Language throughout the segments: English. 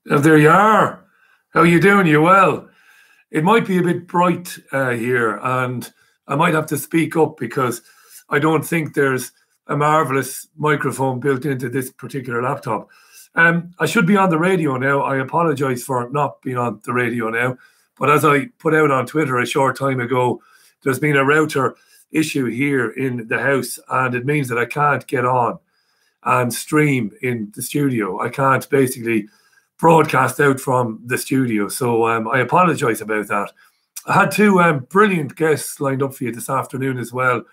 There you are. How you doing? You well? It might be a bit bright here, and I might have to speak up because I don't think there's a marvelous microphone built into this particular laptop. I should be on the radio now. I apologize for not being on the radio now, but as I put out on Twitter a short time ago, there's been a router issue here in the house, and it means that I can't get on and stream in the studio. I can't basically broadcast out from the studio. So I apologize about that. I had two brilliant guests lined up for you this afternoon as well.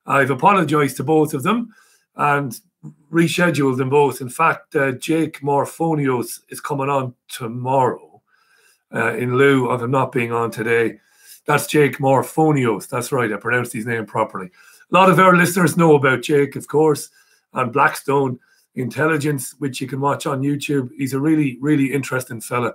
I've apologized to both of them and rescheduled them both. In fact, Jake Morphonios is coming on tomorrow in lieu of him not being on today. That's Jake Morphonios. That's right. I pronounced his name properly. A lot of our listeners know about Jake, of course, and Blackstone Intelligence, which you can watch on YouTube. He's a really, really interesting fella,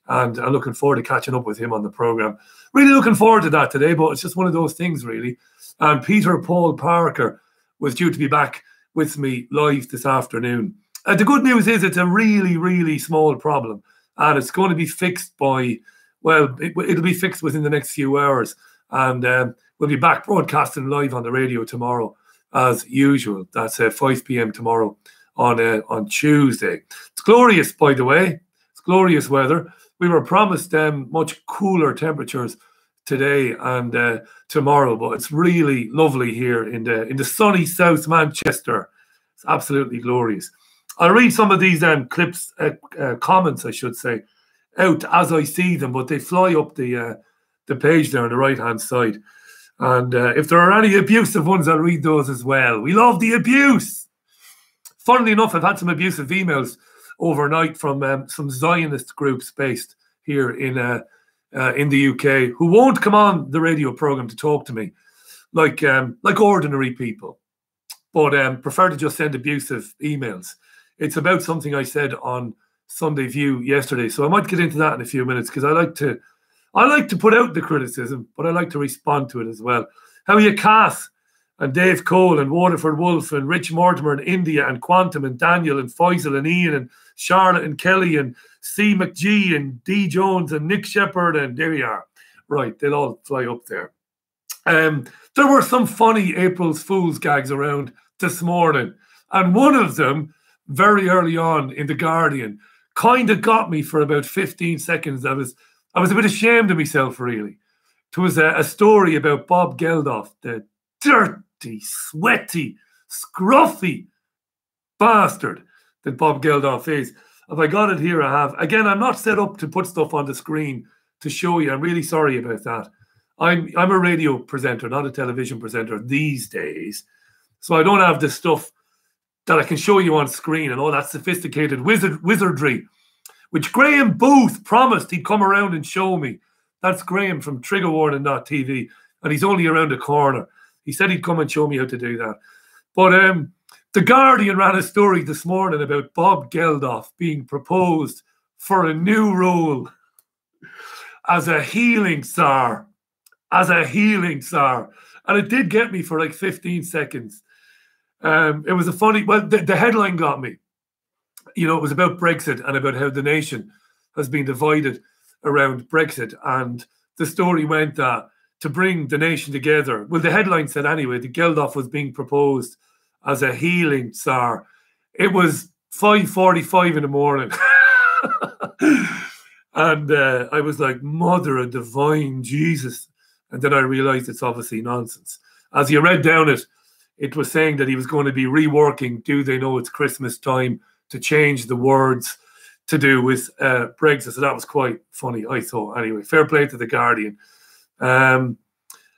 and I'm looking forward to catching up with him on the program. Really looking forward to that today, but it's just one of those things, really. And Peter Paul Parker was due to be back with me live this afternoon. The good news is it's a really, really small problem, and it's going to be fixed by, well, it'll be fixed within the next few hours, and we'll be back broadcasting live on the radio tomorrow as usual. That's 5 p.m. tomorrow on Tuesday. It's glorious, by the way. It's glorious weather. We were promised much cooler temperatures today and tomorrow, but it's really lovely here in the sunny South Manchester. It's absolutely glorious. I'll read some of these clips, comments, I should say, out as I see them, but they fly up the page there on the right-hand side. And if there are any abusive ones, I'll read those as well. We love the abuse. Funnily enough, I've had some abusive emails overnight from some Zionist groups based here in the UK who won't come on the radio program to talk to me like ordinary people, but prefer to just send abusive emails. It's about something I said on Sunday View yesterday, so I might get into that in a few minutes because I like to put out the criticism, but I like to respond to it as well. How are you, Cass and Dave Cole and Waterford Wolf and Rich Mortimer and India and Quantum and Daniel and Faisal and Ian and Charlotte and Kelly and C. McGee and D. Jones and Nick Shepherd, and there you are. Right, they'll all fly up there. There were some funny April's Fool's gags around this morning, and one of them, very early on in The Guardian, kind of got me for about 15 seconds. I was a bit ashamed of myself, really. It was a story about Bob Geldof, the dirty, sweaty, scruffy bastard that Bob Geldof is. If I got it here, I have. Again, I'm not set up to put stuff on the screen to show you. I'm really sorry about that. I'm a radio presenter, not a television presenter these days. So I don't have the stuff that I can show you on screen and all that sophisticated wizardry, which Graham Booth promised he'd come around and show me. That's Graham from triggerwarning.tv, and he's only around the corner. He said he'd come and show me how to do that. But The Guardian ran a story this morning about Bob Geldof being proposed for a new role as a healing czar. And it did get me for like 15 seconds. It was a funny, well, the headline got me. You know, it was about Brexit and about how the nation has been divided around Brexit. And the story went that to bring the nation together, well, the headline said anyway, that Geldof was being proposed as a healing czar. It was 5:45 in the morning. And I was like, Mother of Divine Jesus. And then I realized it's obviously nonsense. As you read down it, it was saying that he was going to be reworking Do They Know It's Christmas Time to change the words to do with Brexit. So that was quite funny, I thought. Anyway, fair play to The Guardian. And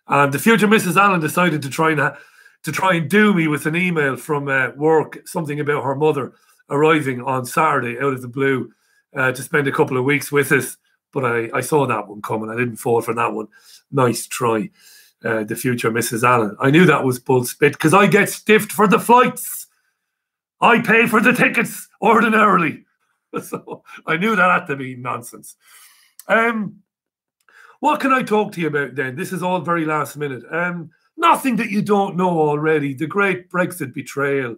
the future Mrs. Allen decided to try and do me with an email from work, something about her mother arriving on Saturday out of the blue to spend a couple of weeks with us. But I saw that one coming. I didn't fall for that one. Nice try, the future Mrs. Allen. I knew that was bull spit because I get stiffed for the flights. I pay for the tickets ordinarily. So I knew that had to be nonsense. What can I talk to you about then? This is all very last minute. Nothing that you don't know already. The great Brexit betrayal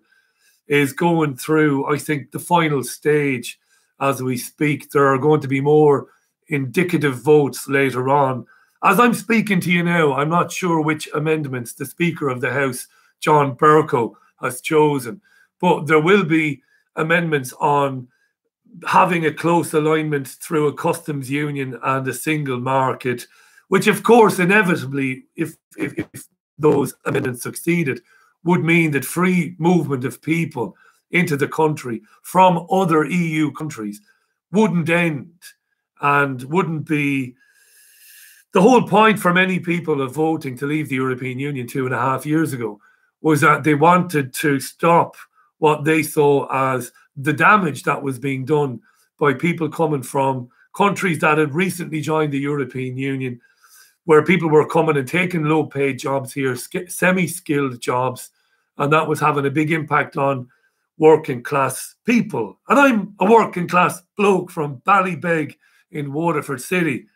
is going through, I think, the final stage as we speak. There are going to be more indicative votes later on. As I'm speaking to you now, I'm not sure which amendments the Speaker of the House, John Bercow, has chosen, but there will be amendments on having a close alignment through a customs union and a single market, which of course inevitably, if those amendments succeeded, would mean that free movement of people into the country from other EU countries wouldn't end and wouldn't be. The whole point for many people of voting to leave the European Union 2.5 years ago was that they wanted to stop what they saw as the damage that was being done by people coming from countries that had recently joined the European Union, where people were coming and taking low-paid jobs here, semi-skilled jobs, and that was having a big impact on working-class people. And I'm a working-class bloke from Ballybeg in Waterford City.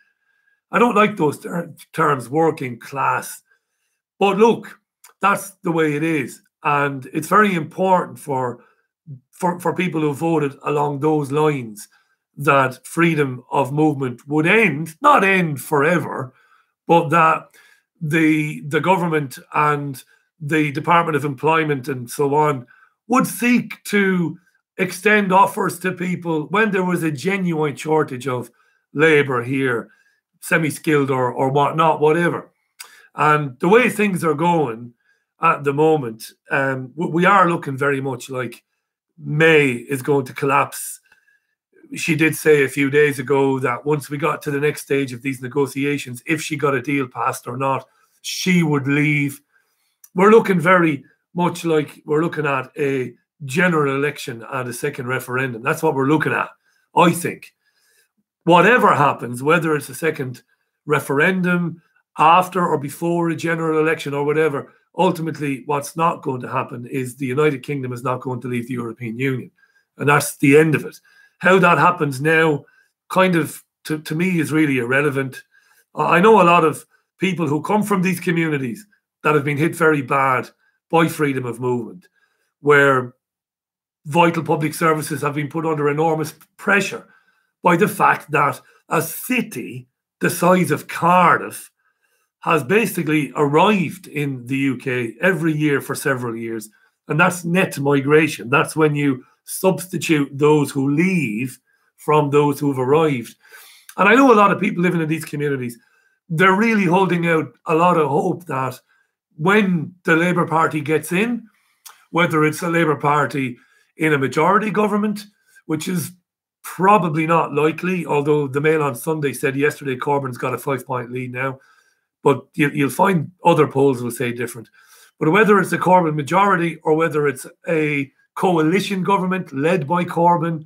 I don't like those terms, working class. But look, that's the way it is. And it's very important for people who voted along those lines that freedom of movement would end, not end forever, but that the government and the Department of Employment and so on would seek to extend offers to people when there was a genuine shortage of labour here, semi-skilled or whatnot, whatever. And the way things are going at the moment, we are looking very much like May is going to collapse. She did say a few days ago that once we got to the next stage of these negotiations, if she got a deal passed or not, she would leave. We're looking very much like we're looking at a general election and a second referendum. That's what we're looking at, I think. Whatever happens, whether it's a second referendum, after or before a general election or whatever, ultimately what's not going to happen is the United Kingdom is not going to leave the European Union. And that's the end of it. How that happens now, kind of, to me, is really irrelevant. I know a lot of people who come from these communities that have been hit very bad by freedom of movement, where vital public services have been put under enormous pressure by the fact that a city the size of Cardiff has basically arrived in the UK every year for several years. And that's net migration. That's when you substitute those who leave from those who have arrived. And I know a lot of people living in these communities, they're really holding out a lot of hope that when the Labour Party gets in, whether it's a Labour Party in a majority government, which is probably not likely, although the Mail on Sunday said yesterday Corbyn's got a 5-point lead now, but you'll find other polls will say different. But whether it's a Corbyn majority or whether it's a coalition government led by Corbyn,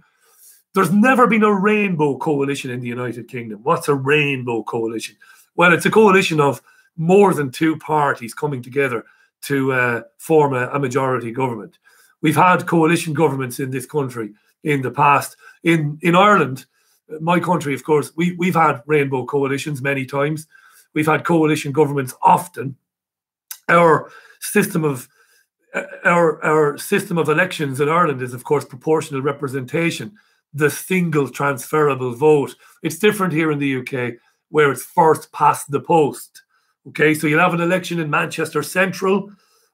there's never been a rainbow coalition in the United Kingdom. What's a rainbow coalition? Well, it's a coalition of more than two parties coming together to form a majority government. We've had coalition governments in this country in the past. In Ireland, my country, of course, we've had rainbow coalitions many times. We've had coalition governments often. Our system of elections in Ireland is, of course, proportional representation, the single transferable vote. It's different here in the UK, where it's first past the post. Okay, so you'll have an election in Manchester Central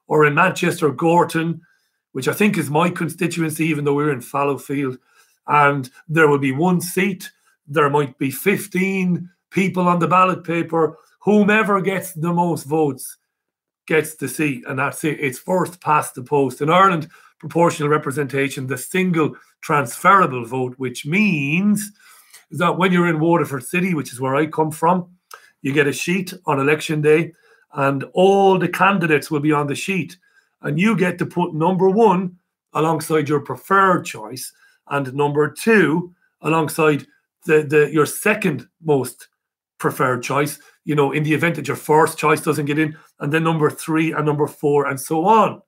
or in Manchester Gorton, which I think is my constituency, even though we're in Fallowfield. And there will be one seat. There might be 15 people on the ballot paper. Whomever gets the most votes gets the seat, and that's it. It's first past the post. In Ireland, proportional representation, the single transferable vote, which means that when you're in Waterford City, which is where I come from, you get a sheet on election day, and all the candidates will be on the sheet, and you get to put number 1 alongside your preferred choice, and number 2 alongside your second most preferred choice, you know, in the event that your first choice doesn't get in, and then number 3 and number 4 and so on.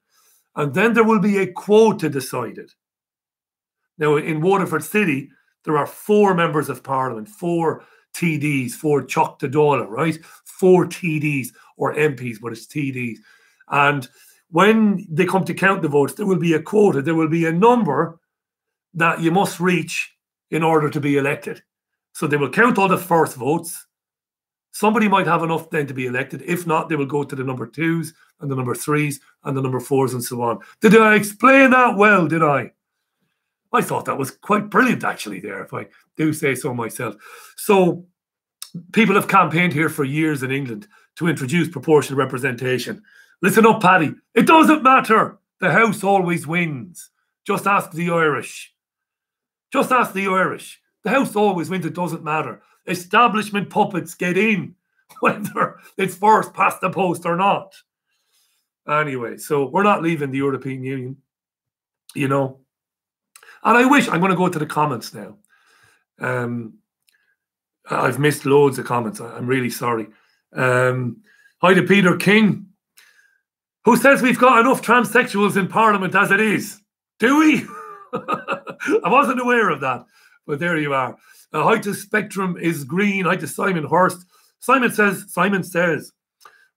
And then there will be a quota decided. Now, in Waterford City, there are 4 members of Parliament, 4 TDs, 4 Chuck the Dollar, right? 4 TDs or MPs, but it's TDs. And when they come to count the votes, there will be a quota. There will be a number that you must reach in order to be elected. So they will count all the first votes. Somebody might have enough then to be elected. If not, they will go to the number 2s and the number 3s and the number 4s and so on. Did I explain that well, did I? I thought that was quite brilliant, actually, there, if I do say so myself. So people have campaigned here for years in England to introduce proportional representation. Listen up, Paddy. It doesn't matter. The House always wins. Just ask the Irish. Just ask the Irish. The House always wins. It doesn't matter. Establishment puppets get in, whether it's first past the post or not. Anyway, so we're not leaving the European Union, you know. And I wish, I'm going to go to the comments now. I've missed loads of comments. I'm really sorry. Hi to Peter King, who says we've got enough transsexuals in Parliament as it is. Do we? I wasn't aware of that, but there you are. Hi to Spectrum is Green. Hi to Simon Hurst. Simon says,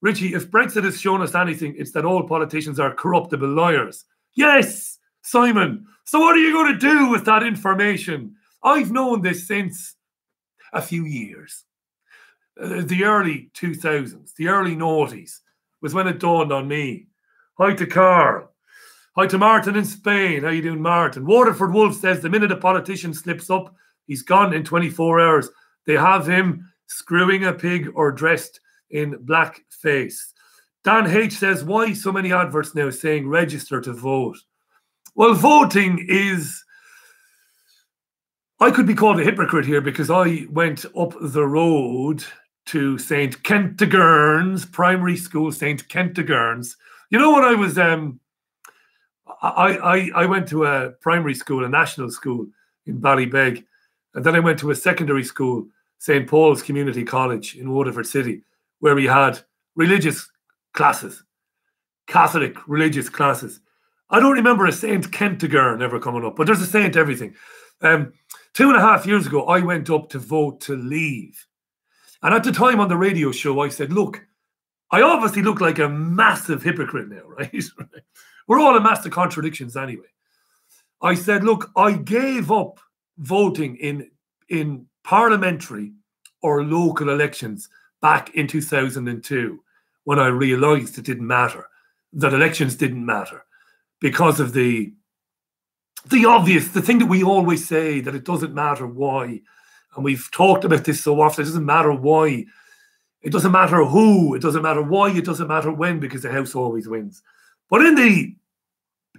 Richie, if Brexit has shown us anything, it's that all politicians are corruptible liars. Yes, Simon. So what are you going to do with that information? I've known this since a few years. The early 2000s, the early noughties was when it dawned on me. Hi to Carl. Hi to Martin in Spain. How you doing, Martin? Waterford Wolf says the minute a politician slips up, he's gone in 24 hours. They have him screwing a pig or dressed in blackface. Dan H says, why so many adverts now saying register to vote? Well, voting is... I could be called a hypocrite here because I went up the road to St. Kentigern's Primary School, St. Kentigern's. You know, when I was... I went to a primary school, a national school in Ballybeg, and then I went to a secondary school, St. Paul's Community College in Waterford City, where we had religious classes, Catholic religious classes. I don't remember a St. Kentigern ever coming up, but there's a Saint everything. 2.5 years ago, I went up to vote to leave. And at the time on the radio show, I said, look, I obviously look like a massive hypocrite now, right? We're all a mass of contradictions anyway. I said, look, I gave up voting in parliamentary or local elections back in 2002 when I realised it didn't matter, that elections didn't matter because of the obvious, the thing that we always say, that it doesn't matter why. And we've talked about this so often. It doesn't matter why. It doesn't matter who. It doesn't matter why. It doesn't matter when, because the House always wins. But in the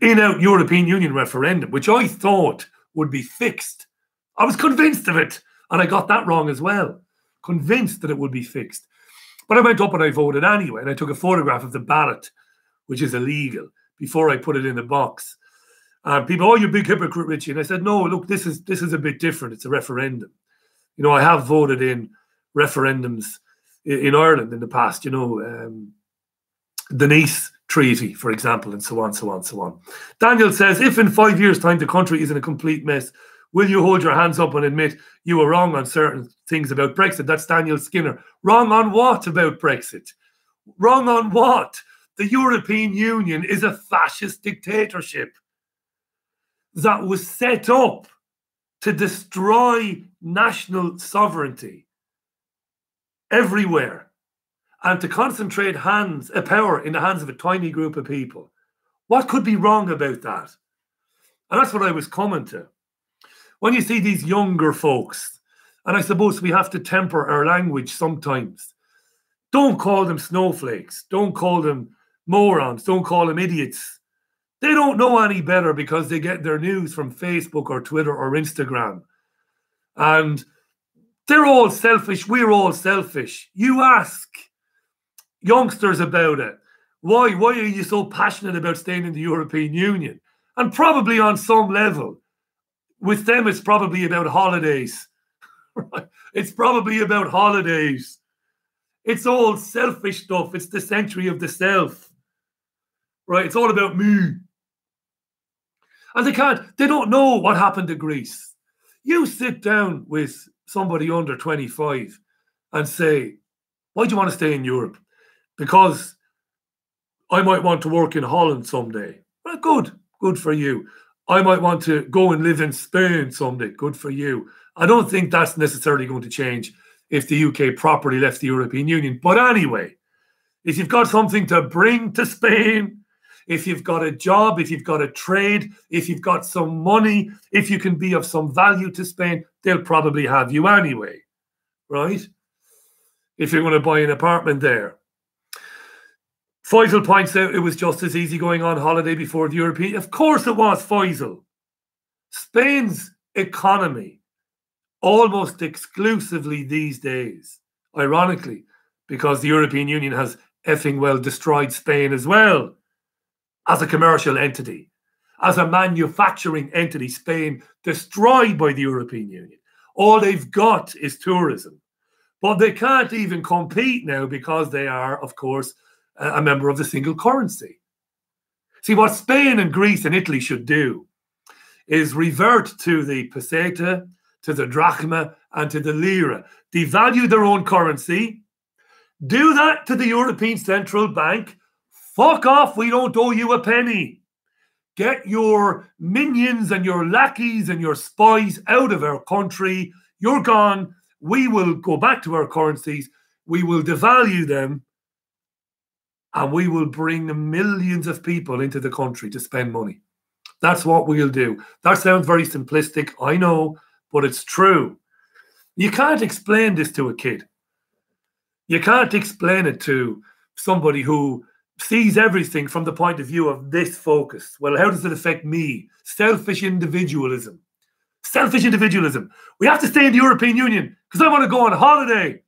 in-out European Union referendum, which I thought would be fixed, I was convinced of it. And I got that wrong as well. Convinced that it would be fixed. But I went up and I voted anyway. And I took a photograph of the ballot, which is illegal, before I put it in the box. People, oh, you big hypocrite, Richie. And I said, no, look, this is a bit different. It's a referendum. You know, I have voted in referendums in Ireland in the past, you know, the Nice Treaty, for example, and so on, so on, so on. Daniel says, if in 5 years' time the country is in a complete mess, will you hold your hands up and admit you were wrong on certain things about Brexit? That's Daniel Skinner. Wrong on what about Brexit? Wrong on what? The European Union is a fascist dictatorship that was set up to destroy national sovereignty everywhere and to concentrate power in the hands of a tiny group of people. What could be wrong about that? And that's what I was coming to. When you see these younger folks, and I suppose we have to temper our language sometimes, don't call them snowflakes, don't call them morons, don't call them idiots. They don't know any better because they get their news from Facebook or Twitter or Instagram. And they're all selfish. We're all selfish. You ask youngsters about it. Why are you so passionate about staying in the European Union? And probably on some level, with them, it's probably about holidays. It's probably about holidays. It's all selfish stuff. It's the century of the self. Right? It's all about me. And they don't know what happened to Greece. You sit down with somebody under 25 and say, why do you want to stay in Europe? Because I might want to work in Holland someday. Well, good for you. I might want to go and live in Spain someday. Good for you. I don't think that's necessarily going to change if the UK properly left the European Union. But anyway, if you've got something to bring to Spain, if you've got a job, if you've got a trade, if you've got some money, if you can be of some value to Spain, they'll probably have you anyway, right? If you're going to buy an apartment there. Faisal points out it was just as easy going on holiday before the European. Of course it was, Faisal. Spain's economy, almost exclusively these days, ironically, because the European Union has effing well destroyed Spain as well, as a commercial entity, as a manufacturing entity, Spain destroyed by the European Union. All they've got is tourism. But they can't even compete now because they are, of course, a member of the single currency. See, what Spain and Greece and Italy should do is revert to the peseta, to the drachma, and to the lira. Devalue their own currency. Do that to the European Central Bank. Fuck off, we don't owe you a penny. Get your minions and your lackeys and your spies out of our country. You're gone. We will go back to our currencies. We will devalue them. And we will bring millions of people into the country to spend money. That's what we'll do. That sounds very simplistic, I know, but it's true. You can't explain this to a kid. You can't explain it to somebody who sees everything from the point of view of this focus. Well, how does it affect me? Selfish individualism. Selfish individualism. We have to stay in the European Union because I want to go on holiday.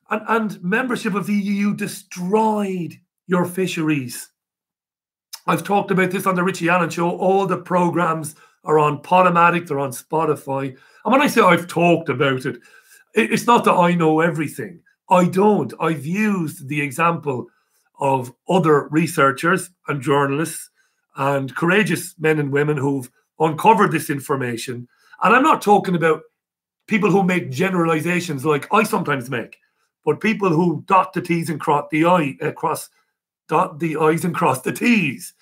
And membership of the EU destroyed your fisheries. I've talked about this on the Richie Allen Show. All the programs are on Podomatic, they're on Spotify. And when I say I've talked about it, it's not that I know everything. I don't. I've used the example of other researchers and journalists and courageous men and women who've uncovered this information. And I'm not talking about people who make generalizations like I sometimes make, but people who dot the T's and dot the I's and cross the T's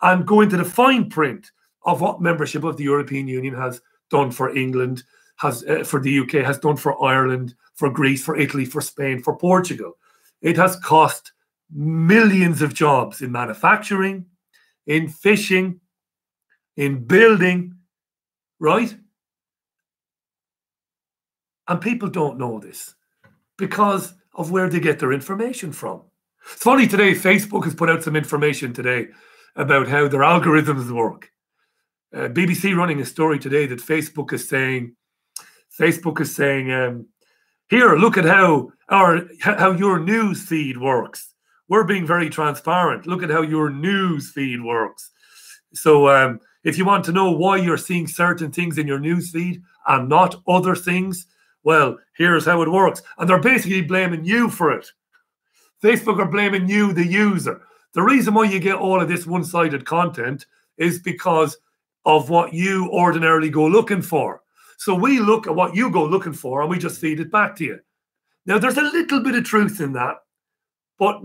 and go into the fine print of what membership of the European Union has done for England, has for the UK, has done for Ireland, for Greece, for Italy, for Spain, for Portugal. It has cost millions of jobs in manufacturing, in fishing, in building, right? And people don't know this because of where they get their information from. It's funny today, Facebook has put out some information today about how their algorithms work. BBC running a story today that Facebook is saying, here, look at how your news feed works. We're being very transparent. Look at how your news feed works. So if you want to know why you're seeing certain things in your news feed and not other things, well, here's how it works. And they're basically blaming you for it. Facebook are blaming you, the user. The reason why you get all of this one-sided content is because of what you ordinarily go looking for. So we look at what you go looking for and we just feed it back to you. Now, there's a little bit of truth in that, but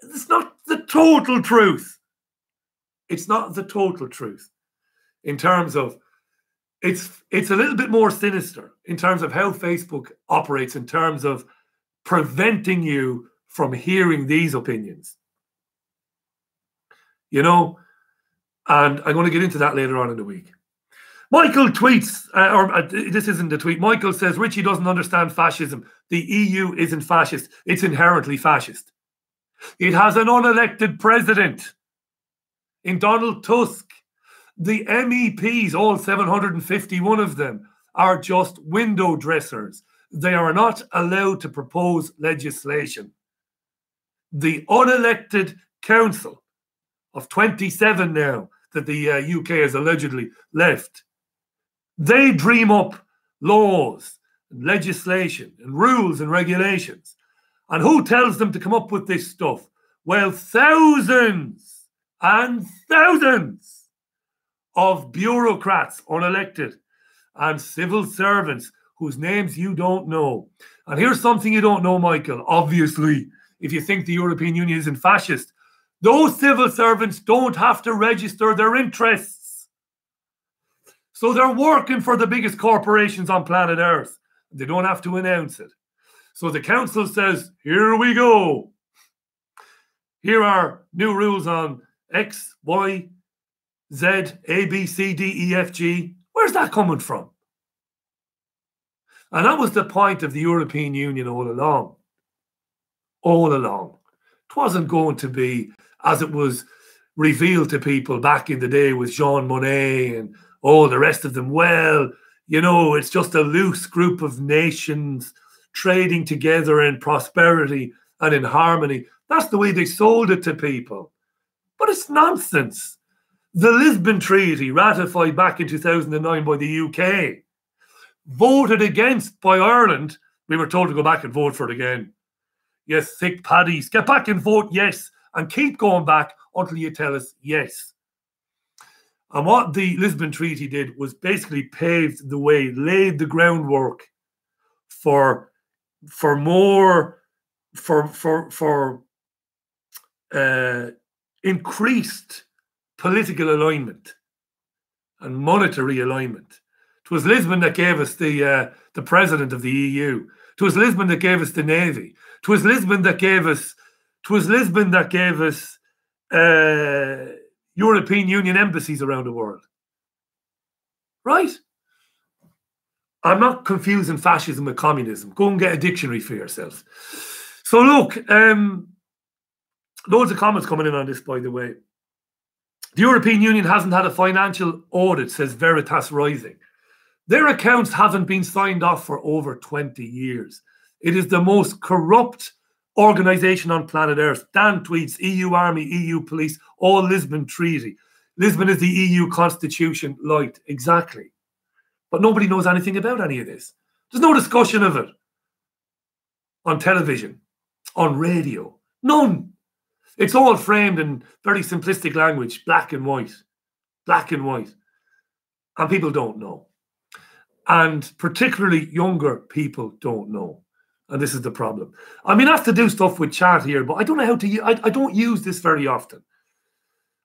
it's not the total truth. It's not the total truth in terms of it's a little bit more sinister in terms of how Facebook operates, in terms of preventing you from hearing these opinions. You know, and I'm going to get into that later on in the week. Michael tweets, this isn't a tweet. Michael says, Richie doesn't understand fascism. The EU isn't fascist. It's inherently fascist. It has an unelected president in Donald Tusk. The MEPs, all 751 of them, are just window dressers. They are not allowed to propose legislation. The unelected council of 27 now that the UK has allegedly left, they dream up laws and legislation and rules and regulations. And who tells them to come up with this stuff? Well, thousands and thousands of bureaucrats, unelected, and civil servants whose names you don't know. And here's something you don't know, Michael. Obviously, if you think the European Union isn't fascist, Those civil servants don't have to register their interests. So they're working for the biggest corporations on planet Earth. They don't have to announce it. So the council says, here we go. Here are new rules on X, Y, Z, A, B, C, D, E, F, G. Where's that coming from? And that was the point of the European Union all along. All along. It wasn't going to be, as it was revealed to people back in the day with Jean Monnet and all the rest of them. Well, you know, it's just a loose group of nations trading together in prosperity and in harmony. That's the way they sold it to people. But it's nonsense. The Lisbon Treaty, ratified back in 2009 by the UK, voted against by Ireland. We were told to go back and vote for it again. Yes, thick paddies, get back and vote yes, and keep going back until you tell us yes. And what the Lisbon Treaty did was basically paved the way, laid the groundwork for increased political alignment and monetary alignment. It was Lisbon that gave us the president of the EU. It was Lisbon that gave us the Navy. It was Lisbon that gave us. It was Lisbon that gave us European Union embassies around the world. Right? I'm not confusing fascism with communism. Go and get a dictionary for yourself. So look, loads of comments coming in on this, by the way. The European Union hasn't had a financial audit, says Veritas Rising. Their accounts haven't been signed off for over 20 years. It is the most corrupt organisation on planet Earth. Dan tweets, EU Army, EU Police, all Lisbon Treaty. Lisbon is the EU Constitution light. Exactly. But nobody knows anything about any of this. There's no discussion of it on television, on radio. None. It's all framed in very simplistic language, black and white. Black and white. And people don't know. And particularly younger people don't know. And this is the problem. I mean, I have to do stuff with chat here, but I don't know how to. I don't use this very often.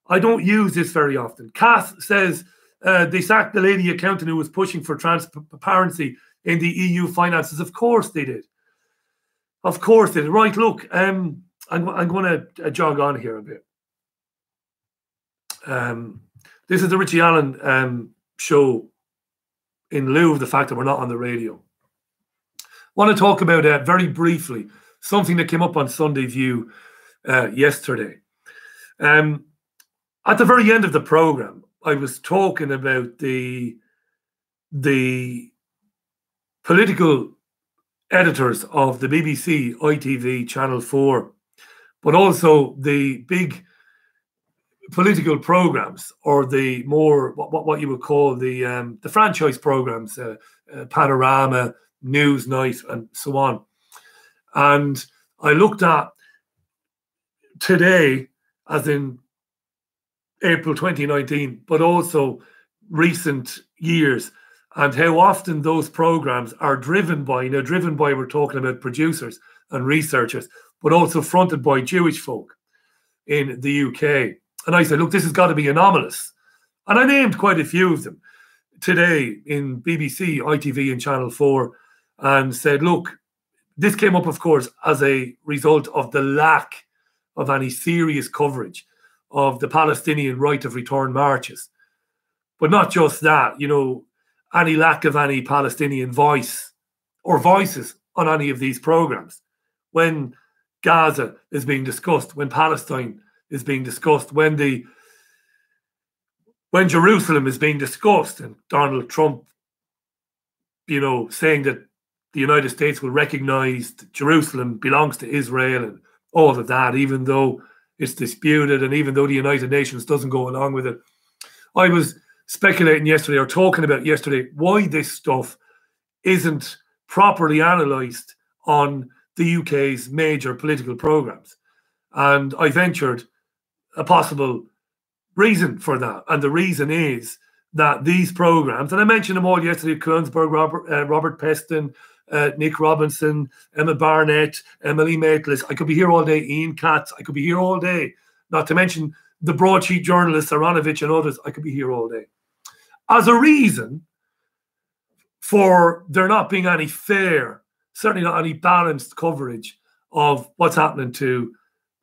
I don't use this very often. Kath says they sacked the lady accountant who was pushing for transparency in the EU finances. Of course they did. Of course they did. Right, look, I'm going to jog on here a bit. This is the Richie Allen Show in lieu of the fact that we're not on the radio. I want to talk about very briefly something that came up on Sunday View yesterday. At the very end of the program, I was talking about the political editors of the BBC, ITV, Channel 4, but also the big political programs, or the more what you would call the franchise programs, Panorama, Newsnight, and so on. And I looked at today, as in April 2019, but also recent years, and how often those programs are driven by, we're talking about producers and researchers, but also fronted by Jewish folk in the UK. And I said, look, this has got to be anomalous. And I named quite a few of them today in BBC, ITV, and Channel 4, and said, look, this came up, of course, as a result of the lack of any serious coverage of the Palestinian right of return marches. But not just that, any lack of any Palestinian voice or voices on any of these programs. When Gaza is being discussed, when Palestine is being discussed, when Jerusalem is being discussed, and Donald Trump, saying that the United States will recognize that Jerusalem belongs to Israel and all of that, even though it's disputed and even though the United Nations doesn't go along with it. I was speculating yesterday, or talking about yesterday, why this stuff isn't properly analysed on the UK's major political programmes. And I ventured a possible reason for that. And the reason is that these programmes, and I mentioned them all yesterday, Koensberg, Robert Peston, Nick Robinson, Emma Barnett, Emily Maitlis. I could be here all day. Ian Katz. I could be here all day. not to mention the broadsheet journalists, Aronovich and others. I could be here all day. As a reason for there not being any fair, certainly not any balanced coverage of what's happening to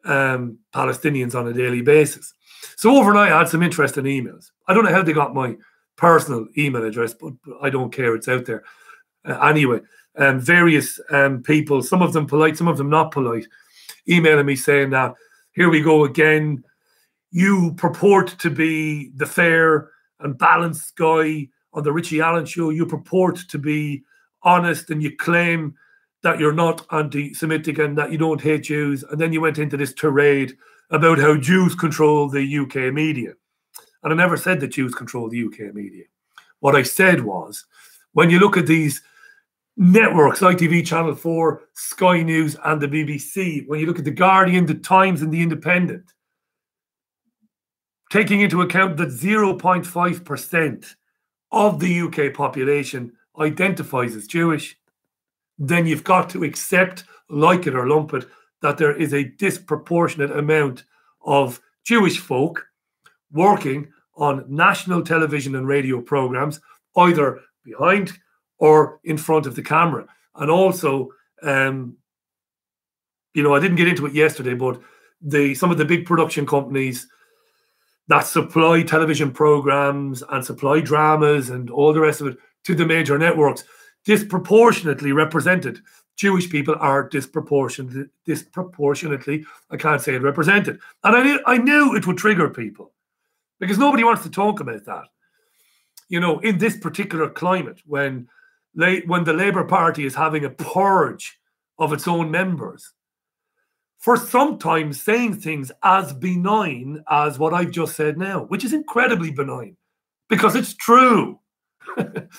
Palestinians on a daily basis. So overnight, I had some interesting emails. I don't know how they got my personal email address, but I don't care. It's out there. Anyway, various people, some of them polite, some of them not polite, emailing me saying that, here we go again. You purport to be the fair and balanced guy on the Richie Allen Show. You purport to be honest, and you claim that you're not anti-Semitic and that you don't hate Jews. And then you went into this tirade about how Jews control the UK media. And I never said that Jews control the UK media. What I said was, when you look at these networks, ITV, Channel 4, Sky News and the BBC, when you look at The Guardian, The Times and The Independent, taking into account that 0.5% of the UK population identifies as Jewish, then you've got to accept, like it or lump it, that there is a disproportionate amount of Jewish folk working on national television and radio programs, either behind or in front of the camera. And also, I didn't get into it yesterday, but some of the big production companies that supply television programs and supply dramas and all the rest of it to the major networks disproportionately represented. Jewish people are disproportionately, I can't say it, represented. And I knew it would trigger people because nobody wants to talk about that. In this particular climate, when the Labour Party is having a purge of its own members, for sometimes saying things as benign as what I've just said now, which is incredibly benign because it's true.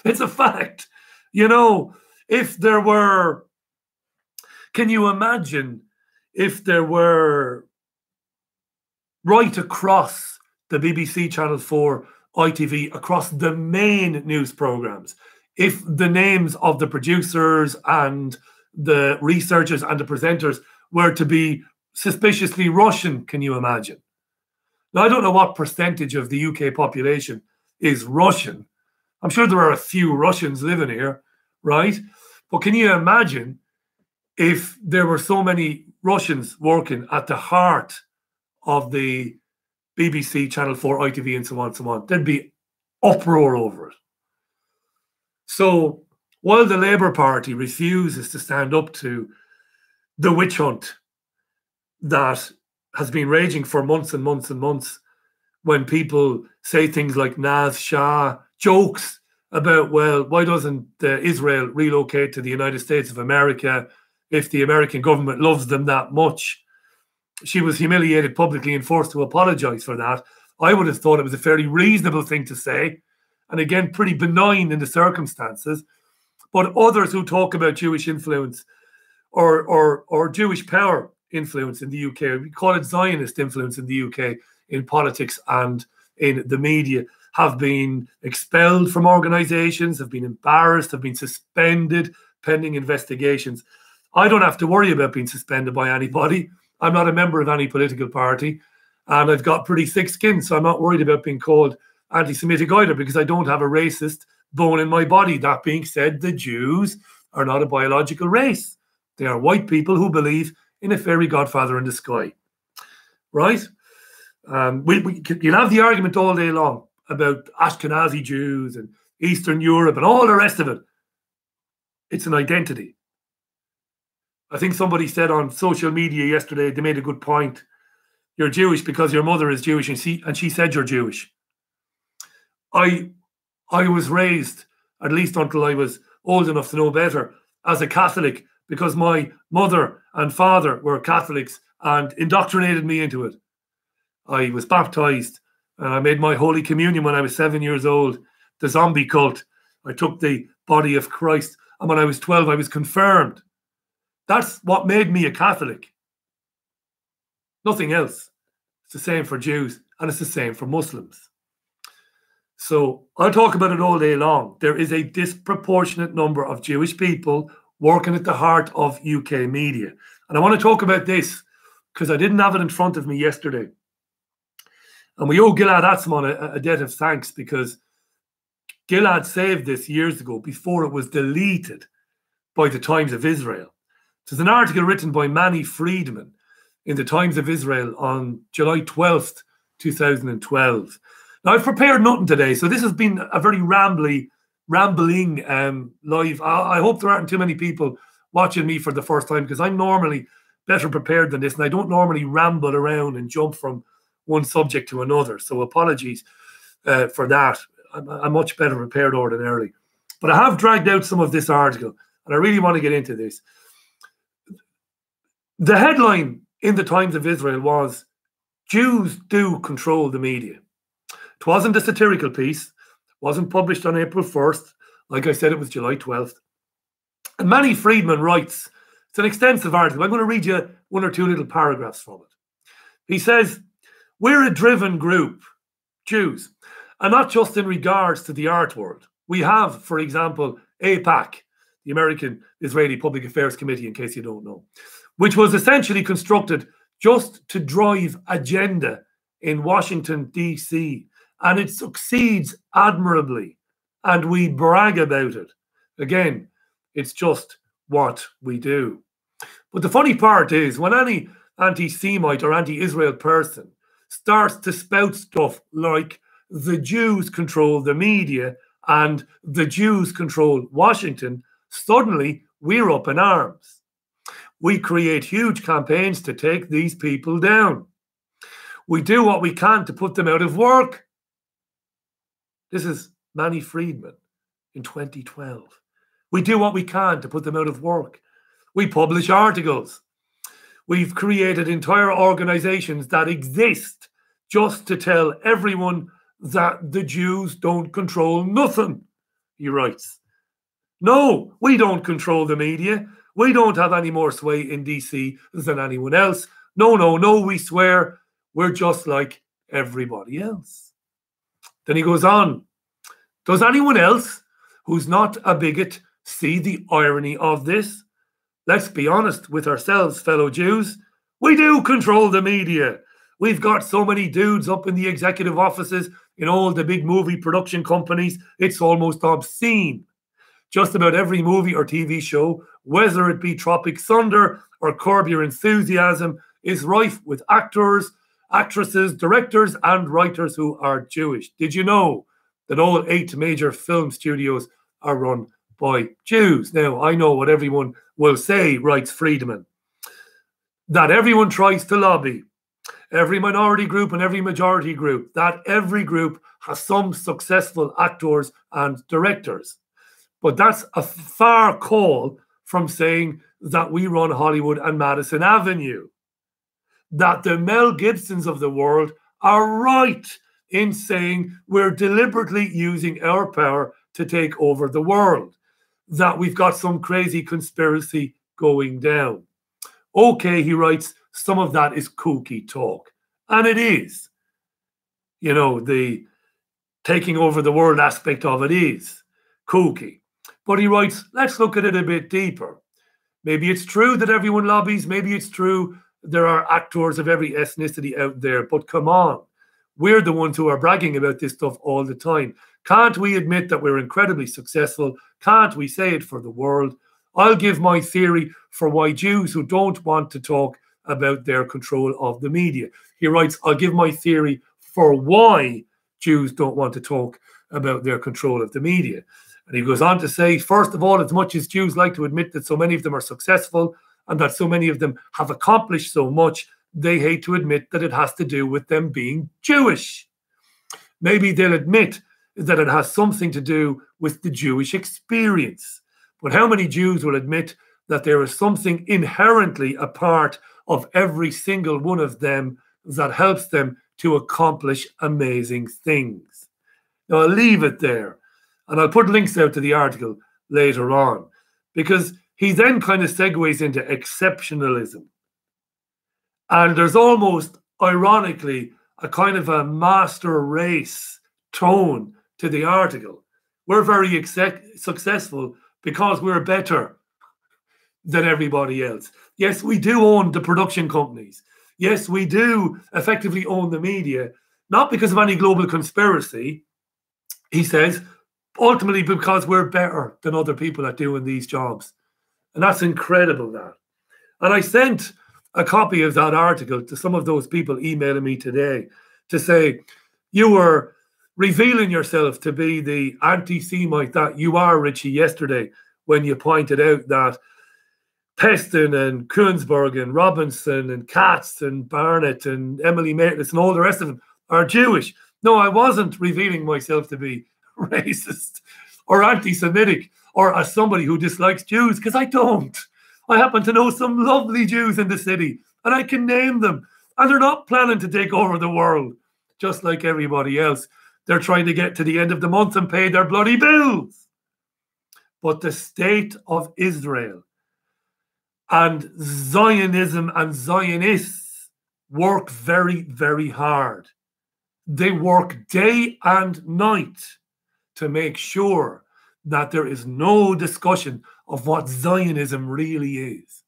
It's a fact. If there were, can you imagine if there were right across the BBC, Channel 4, ITV, across the main news programs, if the names of the producers and the researchers and the presenters were to be suspiciously Russian, can you imagine? Now, I don't know what percentage of the UK population is Russian. I'm sure there are a few Russians living here, right? But can you imagine if there were so many Russians working at the heart of the BBC, Channel 4, ITV, and so on, so on? There'd be uproar over it. So while the Labour Party refuses to stand up to the witch hunt that has been raging for months and months and months, when people say things like Naz Shah, jokes about, well, why doesn't Israel relocate to the United States of America if the American government loves them that much? She was humiliated publicly and forced to apologize for that. I would have thought it was a fairly reasonable thing to say, and again, pretty benign in the circumstances. But others who talk about Jewish influence or Jewish power influence in the UK, we call it Zionist influence in the UK in politics and in the media, have been expelled from organizations, have been embarrassed, have been suspended pending investigations. I don't have to worry about being suspended by anybody. I'm not a member of any political party, and I've got pretty thick skin, so I'm not worried about being called anti-Semitic either, because I don't have a racist bone in my body. That being said, the Jews are not a biological race. They are white people who believe in a fairy godfather in the sky, right? You'll have the argument all day long about Ashkenazi Jews and Eastern Europe and all the rest of it. It's an identity. I think somebody said on social media yesterday, they made a good point. You're Jewish because your mother is Jewish, and she said you're Jewish. I was raised, at least until I was old enough to know better, as a Catholic because my mother and father were Catholics and indoctrinated me into it. I was baptized and I made my Holy Communion when I was 7 years old. The zombie cult. I took the body of Christ, and when I was 12, I was confirmed. That's what made me a Catholic. Nothing else. It's the same for Jews, and it's the same for Muslims. So I'll talk about it all day long. There is a disproportionate number of Jewish people working at the heart of UK media. And I want to talk about this because I didn't have it in front of me yesterday. And we owe Gilad Atzmon a debt of thanks, because Gilad saved this years ago before it was deleted by the Times of Israel. There's an article written by Manny Friedman in the Times of Israel on July 12th, 2012. Now, I've prepared nothing today, so this has been a very rambling live. I hope there aren't too many people watching me for the first time, because I'm normally better prepared than this, and I don't normally ramble around and jump from one subject to another. So apologies for that. I'm much better prepared ordinarily. But I have dragged out some of this article, and I really want to get into this. The headline in the Times of Israel was, "Jews do control the media." It wasn't a satirical piece. It wasn't published on April 1st. Like I said, it was July 12th. And Manny Friedman writes, it's an extensive article. I'm going to read you one or two little paragraphs from it. He says, "We're a driven group, Jews, and not just in regards to the art world. We have, for example, AIPAC, the American Israeli Public Affairs Committee, in case you don't know, which was essentially constructed just to drive agenda in Washington, D.C., and it succeeds admirably, and we brag about it. Again, it's just what we do." But the funny part is, when any anti-Semite or anti-Israel person starts to spout stuff like the Jews control the media and the Jews control Washington, suddenly we're up in arms. We create huge campaigns to take these people down. We do what we can to put them out of work. This is Manny Friedman in 2012. We do what we can to put them out of work. We publish articles. We've created entire organizations that exist just to tell everyone that the Jews don't control nothing, he writes. No, we don't control the media. We don't have any more sway in DC than anyone else. No, we swear we're just like everybody else. Then he goes on. Does anyone else who's not a bigot see the irony of this? Let's be honest with ourselves, fellow Jews. We do control the media. We've got so many dudes up in the executive offices in all the big movie production companies, it's almost obscene. Just about every movie or TV show, whether it be Tropic Thunder or Curb Your Enthusiasm, is rife with actors, actresses, directors, and writers who are Jewish. Did you know that all 8 major film studios are run by Jews? Now, I know what everyone will say, writes Friedman, that everyone tries to lobby, every minority group and every majority group, that every group has some successful actors and directors. But that's a far call from saying that we run Hollywood and Madison Avenue. That the Mel Gibsons of the world are right in saying we're deliberately using our power to take over the world. That we've got some crazy conspiracy going down. Okay, he writes, some of that is kooky talk. And it is. You know, the taking over the world aspect of it is kooky. But he writes, let's look at it a bit deeper. Maybe it's true that everyone lobbies. Maybe it's true there are actors of every ethnicity out there. But come on, we're the ones who are bragging about this stuff all the time. Can't we admit that we're incredibly successful? Can't we say it for the world? I'll give my theory for why Jews who don't want to talk about their control of the media. He writes, I'll give my theory for why Jews don't want to talk about their control of the media. And he goes on to say, first of all, as much as Jews like to admit that so many of them are successful and that so many of them have accomplished so much, they hate to admit that it has to do with them being Jewish. Maybe they'll admit that it has something to do with the Jewish experience. But how many Jews will admit that there is something inherently a part of every single one of them that helps them to accomplish amazing things? Now, I'll leave it there. And I'll put links out to the article later on, because he then kind of segues into exceptionalism. And there's almost, ironically, a kind of a master race tone to the article. We're very successful because we're better than everybody else. Yes, we do own the production companies. Yes, we do effectively own the media. not because of any global conspiracy, he says, ultimately because we're better than other people at doing these jobs. And that's incredible, that. And I sent a copy of that article to some of those people emailing me today to say, you were revealing yourself to be the anti-Semite that you are, Richie, yesterday, when you pointed out that Peston and Koensberg and Robinson and Katz and Barnett and Emily Maitlis and all the rest of them are Jewish. No, I wasn't revealing myself to be racist or anti-Semitic or as somebody who dislikes Jews, because I don't. I happen to know some lovely Jews in the city, and I can name them. And they're not planning to take over the world, just like everybody else. They're trying to get to the end of the month and pay their bloody bills. But the state of Israel and Zionism and Zionists work very, very hard. They work day and night to make sure that there is no discussion of what Zionism really is,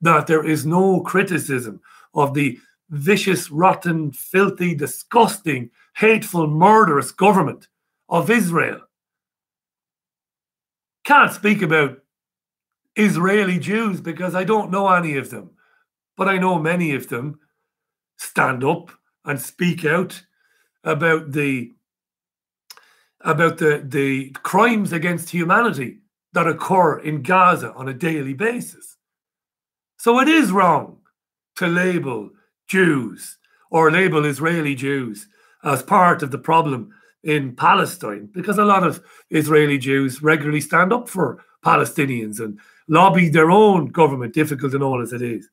that there is no criticism of the vicious, rotten, filthy, disgusting, hateful, murderous government of Israel. Can't speak about Israeli Jews because I don't know any of them, but I know many of them stand up and speak out about the crimes against humanity that occur in Gaza on a daily basis. So it is wrong to label Jews or label Israeli Jews as part of the problem in Palestine, because a lot of Israeli Jews regularly stand up for Palestinians and lobby their own government, difficult and all as it is.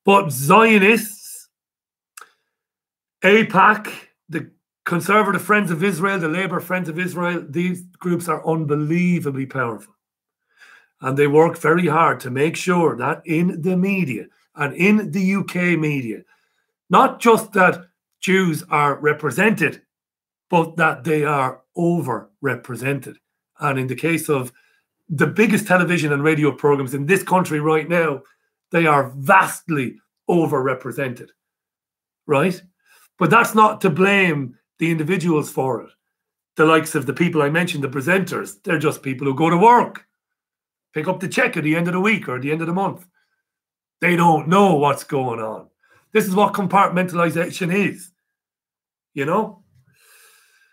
But Zionists, AIPAC, the Conservative Friends of Israel, the Labour Friends of Israel, these groups are unbelievably powerful. And they work very hard to make sure that in the media and in the UK media, not just that Jews are represented, but that they are overrepresented. And in the case of the biggest television and radio programs in this country right now, they are vastly overrepresented, right? But that's not to blame the individuals for it. The likes of the people I mentioned, the presenters, they're just people who go to work, pick up the check at the end of the week or at the end of the month. They don't know what's going on. This is what compartmentalization is, you know?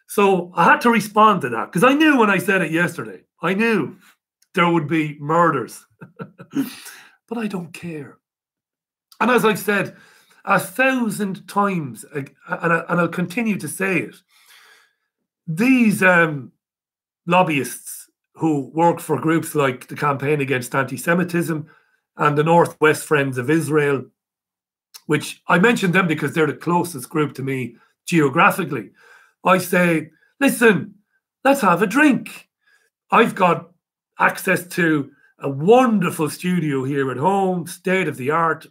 So I had to respond to that because I knew when I said it yesterday, I knew there would be murders, but I don't care. And as I've said 1,000 times, and I'll continue to say it, these lobbyists who work for groups like the Campaign Against Anti-Semitism and the Northwest Friends of Israel, which I mentioned them because they're the closest group to me geographically, I say, listen, let's have a drink. I've got access to a wonderful studio here at home, state of the art,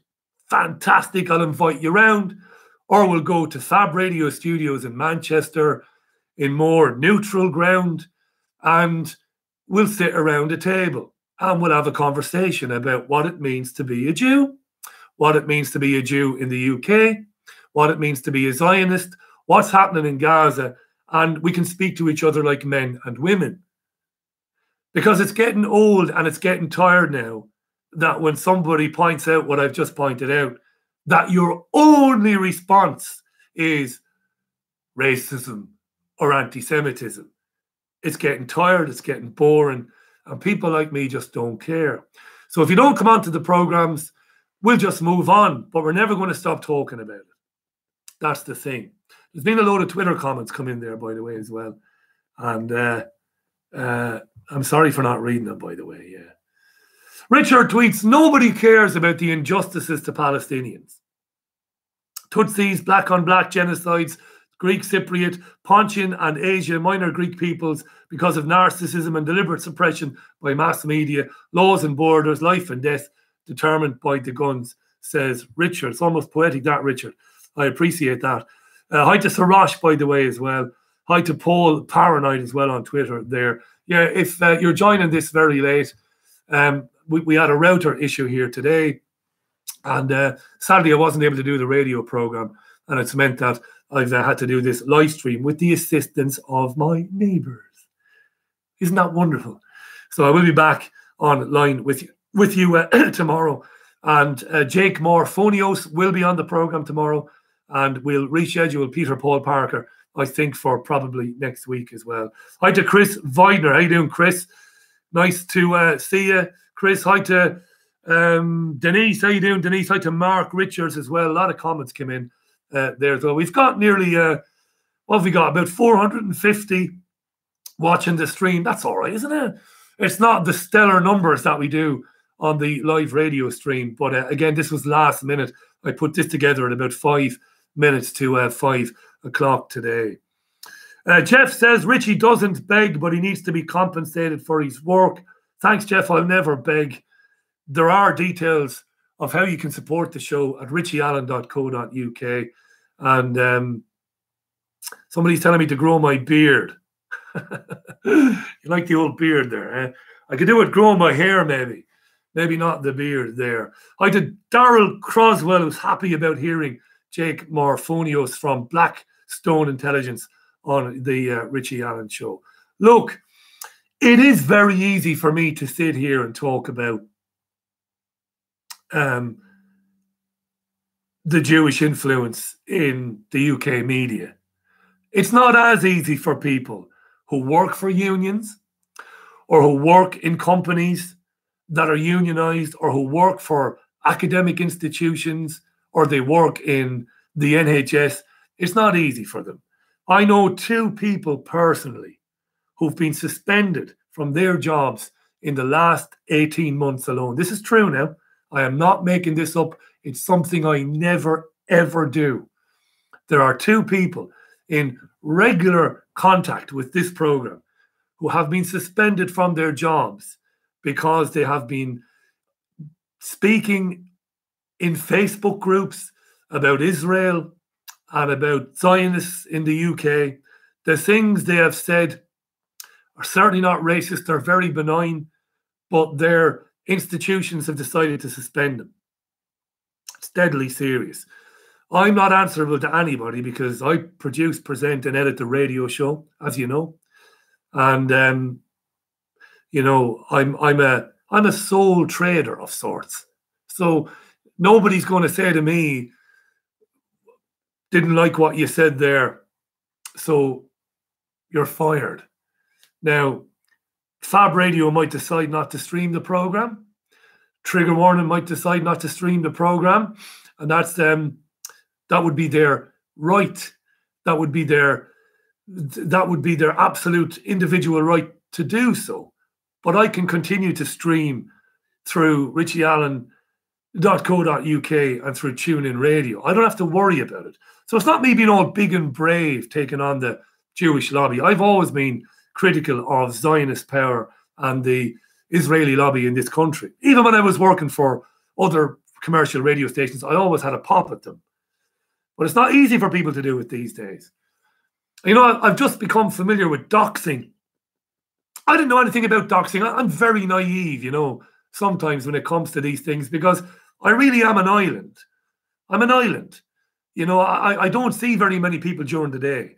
fantastic. I'll invite you around. Or we'll go to Fab Radio Studios in Manchester in more neutral ground, and we'll sit around a table and we'll have a conversation about what it means to be a Jew, what it means to be a Jew in the UK, what it means to be a Zionist, what's happening in Gaza, and we can speak to each other like men and women. Because it's getting old and it's getting tired now that when somebody points out what I've just pointed out, that your only response is racism or anti-Semitism. It's getting tired, it's getting boring, and people like me just don't care. So if you don't come onto the programs, we'll just move on, but we're never going to stop talking about it. That's the thing. There's been a load of Twitter comments come in there, by the way, as well. And I'm sorry for not reading them, by the way, yeah. Richard tweets, nobody cares about the injustices to Palestinians. Tutsis, black-on-black genocides, Greek Cypriot, Pontian and Asia minor Greek peoples because of narcissism and deliberate suppression by mass media, laws and borders, life and death determined by the guns, says Richard. It's almost poetic, that, Richard. I appreciate that. Hi to Sarash, by the way, as well. Hi to Paul Paranoid as well on Twitter there. Yeah, if you're joining this very late, we had a router issue here today, and sadly I wasn't able to do the radio program, and it's meant that I've had to do this live stream with the assistance of my neighbours. Isn't that wonderful? So I will be back online with you tomorrow. And Jake Morphonios will be on the programme tomorrow. And we'll reschedule Peter Paul Parker, I think, for probably next week as well. Hi to Chris Weidner. How you doing, Chris? Nice to see you, Chris. Hi to Denise. How you doing, Denise? Hi to Mark Richards as well. A lot of comments came in there. So we've got nearly, what have we got? About 450 watching the stream. That's all right, isn't it? It's not the stellar numbers that we do on the live radio stream. But again, this was last minute. I put this together at about 5 minutes to 5 o'clock today. Jeff says Richie doesn't beg, but he needs to be compensated for his work. Thanks, Jeff. I'll never beg. There are details of how you can support the show at richieallen.co.uk. And somebody's telling me to grow my beard. You like the old beard there, eh? I could do it growing my hair, maybe. Maybe not the beard there. Hi to Darrell Croswell, who's happy about hearing Jake Morphonios from Blackstone Intelligence on the Richie Allen Show. Look, it is very easy for me to sit here and talk about the Jewish influence in the UK media. It's not as easy for people who work for unions or who work in companies that are unionized or who work for academic institutions or they work in the NHS. It's not easy for them. I know 2 people personally who've been suspended from their jobs in the last 18 months alone. This is true now. I am not making this up. It's something I never, ever do. There are 2 people in regular contact with this program who have been suspended from their jobs because they have been speaking in Facebook groups about Israel and about Zionists in the UK. The things they have said are certainly not racist. They're very benign, but their institutions have decided to suspend them. It's deadly serious. I'm not answerable to anybody because I produce, present, and edit the radio show, as you know. And you know, I'm a sole trader of sorts. So nobody's going to say to me, didn't like what you said there, so you're fired. Now, Fab Radio might decide not to stream the program. Trigger Warning might decide not to stream the program, and that's that would be their right. That would be their absolute individual right to do so. But I can continue to stream through richieallen.co.uk and through TuneIn Radio. I don't have to worry about it. So it's not me being all big and brave taking on the Jewish lobby. I've always been critical of Zionist power and the Israeli lobby in this country. Even when I was working for other commercial radio stations, I always had a pop at them. But it's not easy for people to do it these days. You know, I've just become familiar with doxing. I didn't know anything about doxing. I'm very naive, you know, sometimes when it comes to these things, because I really am an island. I'm an island. You know, I don't see very many people during the day.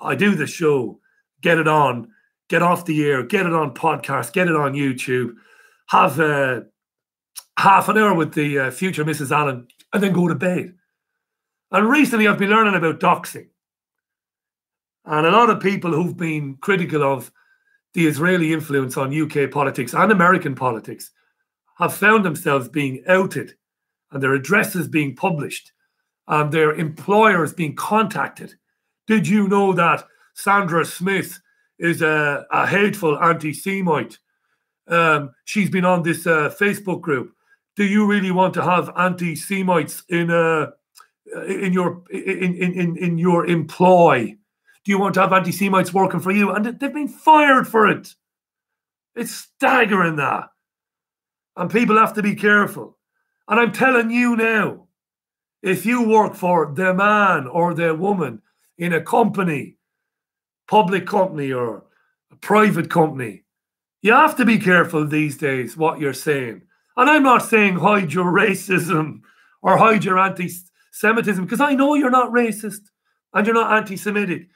I do the show, get it on, get off the air, get it on podcast, get it on YouTube, have half an hour with the future Mrs. Allen, and then go to bed. And recently I've been learning about doxing. And a lot of people who've been critical of the Israeli influence on UK politics and American politics have found themselves being outed and their addresses being published and their employers being contacted. Did you know that Sandra Smith is a hateful anti-Semite? She's been on this Facebook group. Do you really want to have anti-Semites in your employ? Do you want to have anti-Semites working for you? And they've been fired for it. It's staggering, that. And people have to be careful. And I'm telling you now, if you work for the man or the woman in a company, public company or a private company, you have to be careful these days what you're saying. And I'm not saying hide your racism or hide your anti-Semitism, because I know you're not racist. and you're not anti-Semitic.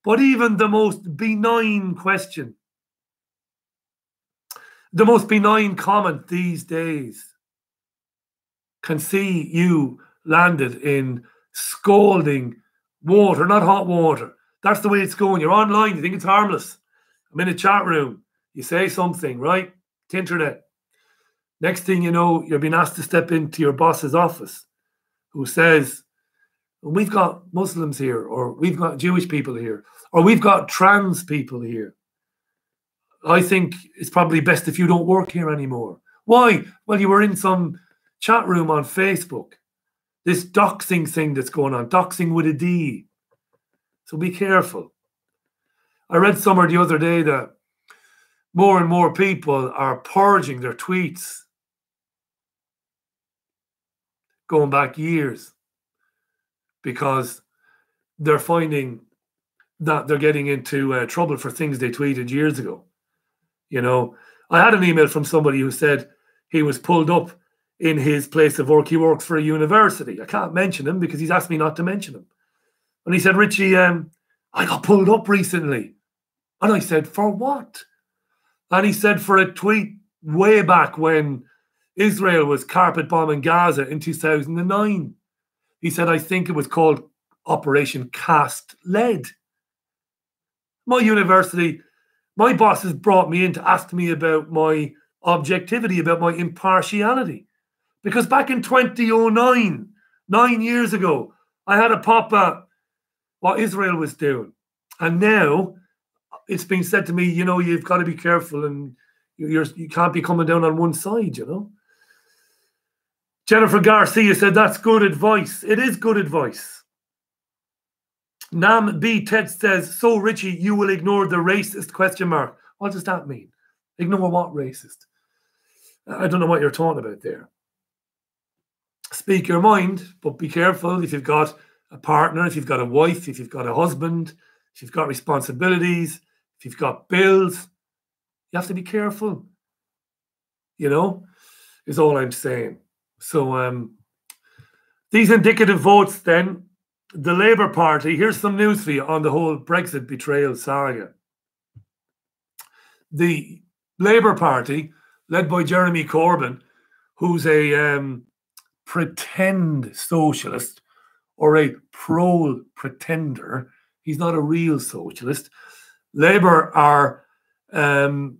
But even the most benign question, the most benign comment these days can see you landed in scalding water, not hot water. That's the way it's going. You're online, you think it's harmless. I'm in a chat room. You say something, right? It's internet. Next thing you know, you're being asked to step into your boss's office who says, we've got Muslims here, or we've got Jewish people here, or we've got trans people here. I think it's probably best if you don't work here anymore. Why? Well, you were in some chat room on Facebook. This doxing thing that's going on, doxing with a D. So be careful. I read somewhere the other day that more and more people are purging their tweets going back years because they're finding that they're getting into trouble for things they tweeted years ago. You know, I had an email from somebody who said he was pulled up in his place of work. He works for a university. I can't mention him because he's asked me not to mention him. And he said, Richie, I got pulled up recently. And I said, for what? And he said, for a tweet way back when Israel was carpet bombing Gaza in 2009. He said, I think it was called Operation Cast Lead. My university, my bosses brought me in to ask me about my objectivity, about my impartiality. Because back in 2009, 9 years ago, I had a pop at what Israel was doing. And now it's been said to me, you know, you've got to be careful and you can't be coming down on one side, you know. Jennifer Garcia said, that's good advice. It is good advice. Nam B. Ted says, so Richie, you will ignore the racist question mark. What does that mean? Ignore what racist? I don't know what you're talking about there. Speak your mind, but be careful if you've got a partner, if you've got a wife, if you've got a husband, if you've got responsibilities, if you've got bills, you have to be careful, you know, is all I'm saying. So these indicative votes then, the Labour Party, here's some news for you on the whole Brexit betrayal saga. The Labour Party, led by Jeremy Corbyn, who's a pretend socialist or a pro-pretender, he's not a real socialist. Labour are, the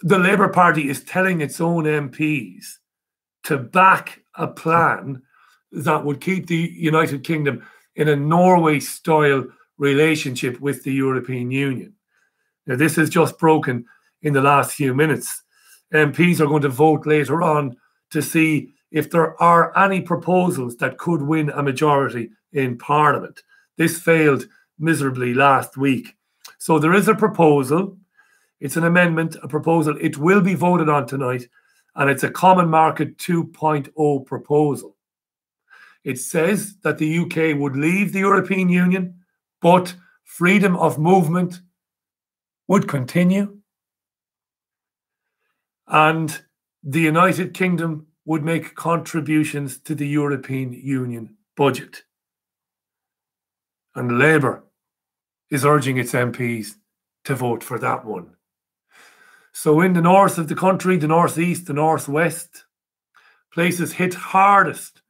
Labour Party is telling its own MPs to back a plan that would keep the United Kingdom in a Norway-style relationship with the European Union. Now, this has just broken in the last few minutes. MPs are going to vote later on to see if there are any proposals that could win a majority in Parliament. This failed miserably last week. So there is a proposal. It's an amendment, a proposal. It will be voted on tonight, and it's a Common Market 2.0 proposal. It says that the UK would leave the European Union, but freedom of movement would continue. And the United Kingdom would make contributions to the European Union budget. And Labour is urging its MPs to vote for that one. So in the north of the country, the northeast, the northwest, places hit hardest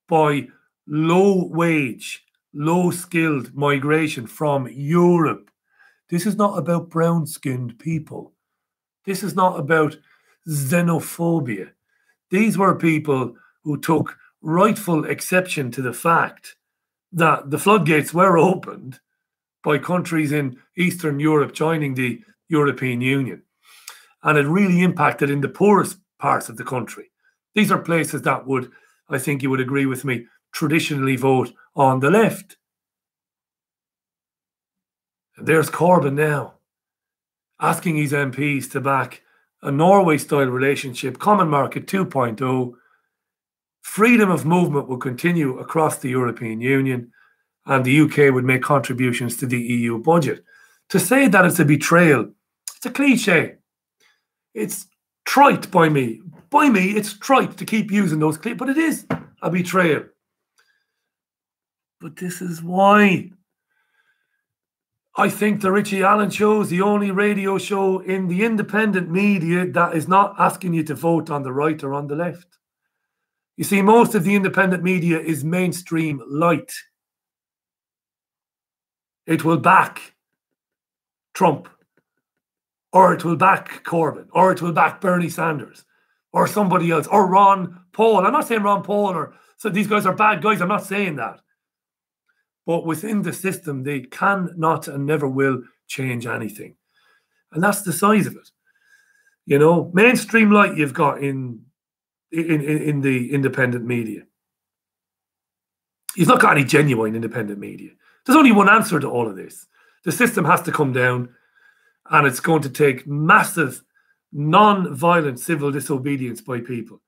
by low-wage, low-skilled migration from Europe. This is not about brown-skinned people. This is not about xenophobia. These were people who took rightful exception to the fact that the floodgates were opened by countries in Eastern Europe joining the European Union. And it really impacted in the poorest parts of the country. These are places that would, I think you would agree with me, traditionally vote on the left. And there's Corbyn now, asking his MPs to back a Norway-style relationship, Common Market 2.0. Freedom of movement will continue across the European Union, and the UK would make contributions to the EU budget. To say that it's a betrayal, it's a cliche. It's trite by me. By me, it's trite to keep using those cliches, but it is a betrayal. But this is why I think the Richie Allen Show is the only radio show in the independent media that is not asking you to vote on the right or on the left. You see, most of the independent media is mainstream light. It will back Trump, or it will back Corbyn, or it will back Bernie Sanders, or somebody else, or Ron Paul. I'm not saying Ron Paul or so these guys are bad guys. I'm not saying that. But within the system, they cannot and never will change anything. And that's the size of it. You know, mainstream light you've got in the independent media. You've not got any genuine independent media. There's only one answer to all of this. The system has to come down, and it's going to take massive, non-violent civil disobedience by people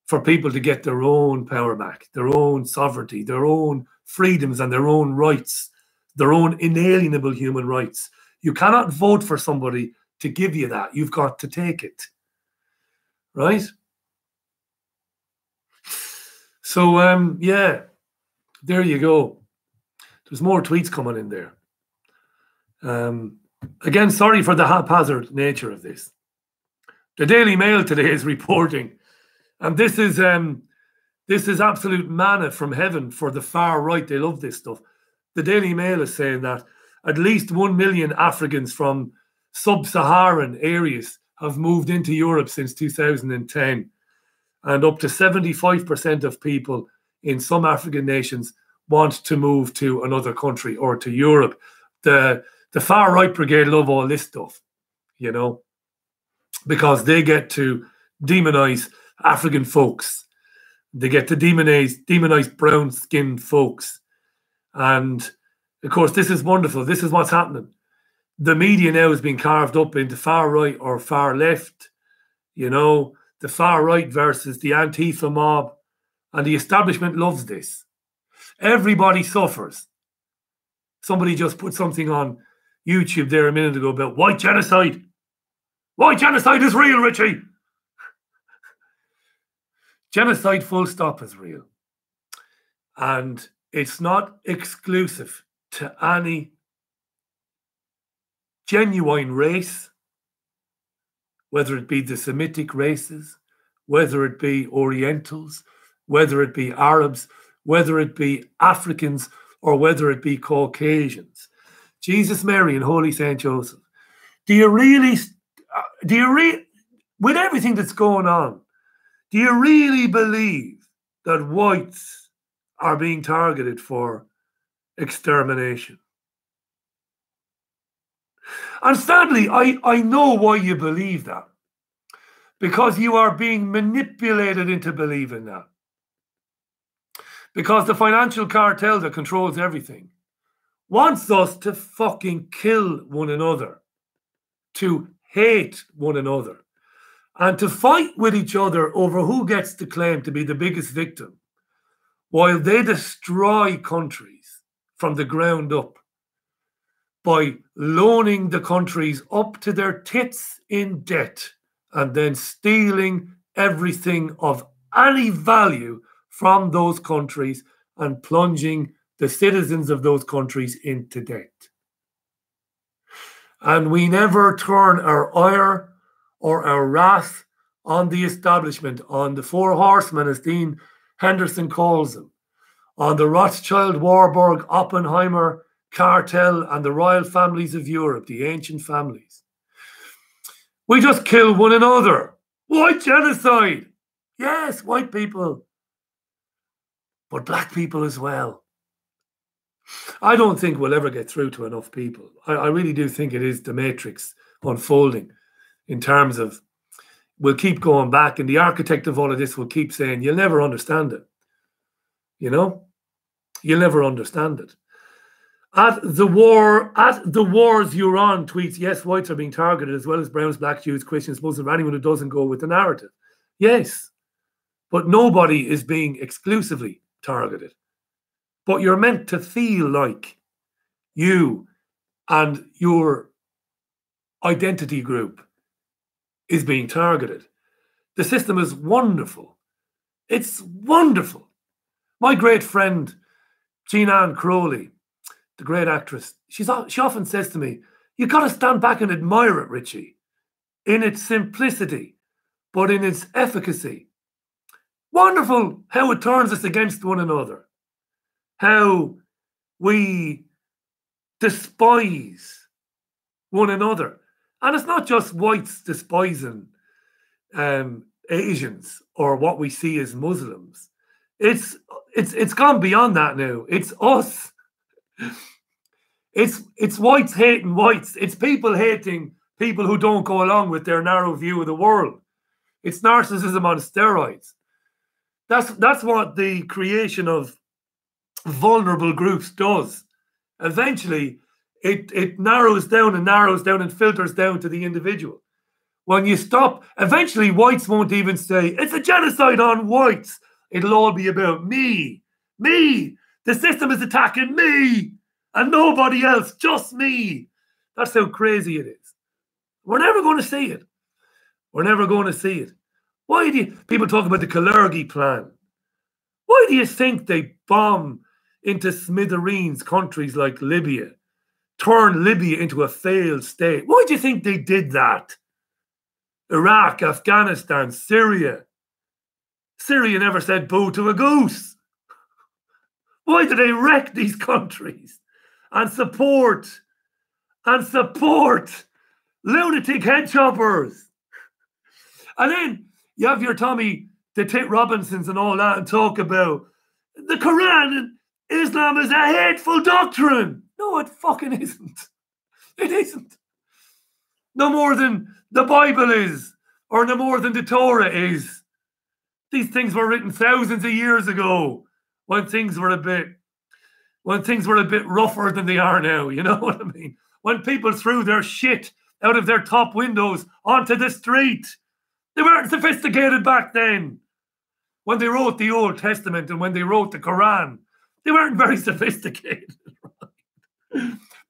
for people to get their own power back, their own sovereignty, their own freedoms and their own rights, their own inalienable human rights. You cannot vote for somebody to give you that. You've got to take it. Right? So, yeah, there you go. There's more tweets coming in there. Again, sorry for the haphazard nature of this. The Daily Mail today is reporting, and this is absolute manna from heaven for the far right. They love this stuff. The Daily Mail is saying that at least 1 million Africans from sub-Saharan areas have moved into Europe since 2010. And up to 75% of people in some African nations want to move to another country or to Europe. The far right brigade love all this stuff, you know, because they get to demonize African folks. They get to demonize brown-skinned folks. And, of course, this is wonderful. This is what's happening. The media now is being carved up into far right or far left, you know, the far right versus the Antifa mob. And the establishment loves this. Everybody suffers. Somebody just put something on YouTube there a minute ago about white genocide. White genocide is real, Richie. Genocide full stop is real. And it's not exclusive to any genuine race, whether it be the Semitic races, whether it be Orientals, whether it be Arabs, whether it be Africans, or whether it be Caucasians. Jesus, Mary, and Holy Saint Joseph. Do you really, with everything that's going on, do you really believe that whites are being targeted for extermination? And sadly, I know why you believe that. Because you are being manipulated into believing that. Because the financial cartel that controls everything wants us to fucking kill one another, to hate one another, and to fight with each other over who gets to claim to be the biggest victim, while they destroy countries from the ground up by loaning the countries up to their tits in debt and then stealing everything of any value from those countries and plunging the citizens of those countries into debt. And we never turn our ire or our wrath on the establishment, on the four horsemen, as Dean Henderson calls them, on the Rothschild, Warburg, Oppenheimer cartel and the royal families of Europe, the ancient families. We just kill one another. White genocide. Yes, white people. But black people as well. I don't think we'll ever get through to enough people. I really do think it is the matrix unfolding in terms of we'll keep going back, and the architect of all of this will keep saying, you'll never understand it. You know? You'll never understand it. At the wars you're on tweets, yes, whites are being targeted as well as Browns, Black, Jews, Christians, Muslims, anyone who doesn't go with the narrative. Yes, but nobody is being exclusively targeted. But you're meant to feel like you and your identity group is being targeted. The system is wonderful. It's wonderful. My great friend, Jean Ann Crowley, the great actress, she often says to me, you got to stand back and admire it, Richie, in its simplicity, but in its efficacy. Wonderful how it turns us against one another, how we despise one another. And it's not just whites despising Asians or what we see as Muslims. It's gone beyond that now. It's us. It's whites hating whites. It's people hating people who don't go along with their narrow view of the world. It's narcissism on steroids. That's what the creation of vulnerable groups does. Eventually, it narrows down and filters down to the individual. When you stop, eventually whites won't even say, it's a genocide on whites. It'll all be about me. Me. The system is attacking me and nobody else, just me. That's how crazy it is. We're never going to see it. We're never going to see it. Why do people talk about the Kalergi plan? Why do you think they bomb into smithereens countries like Libya, turn Libya into a failed state? Why do you think they did that? Iraq, Afghanistan, Syria. Syria never said boo to a goose. Why do they wreck these countries and support lunatic head choppers? And then you have your Tommy the Tit Robinsons and all that and talk about the Quran and Islam is a hateful doctrine. No, it fucking isn't. It isn't. No more than the Bible is, or no more than the Torah is. These things were written thousands of years ago when things were a bit rougher than they are now. You know what I mean? When people threw their shit out of their top windows onto the street. They weren't sophisticated back then. When they wrote the Old Testament and when they wrote the Quran, they weren't very sophisticated.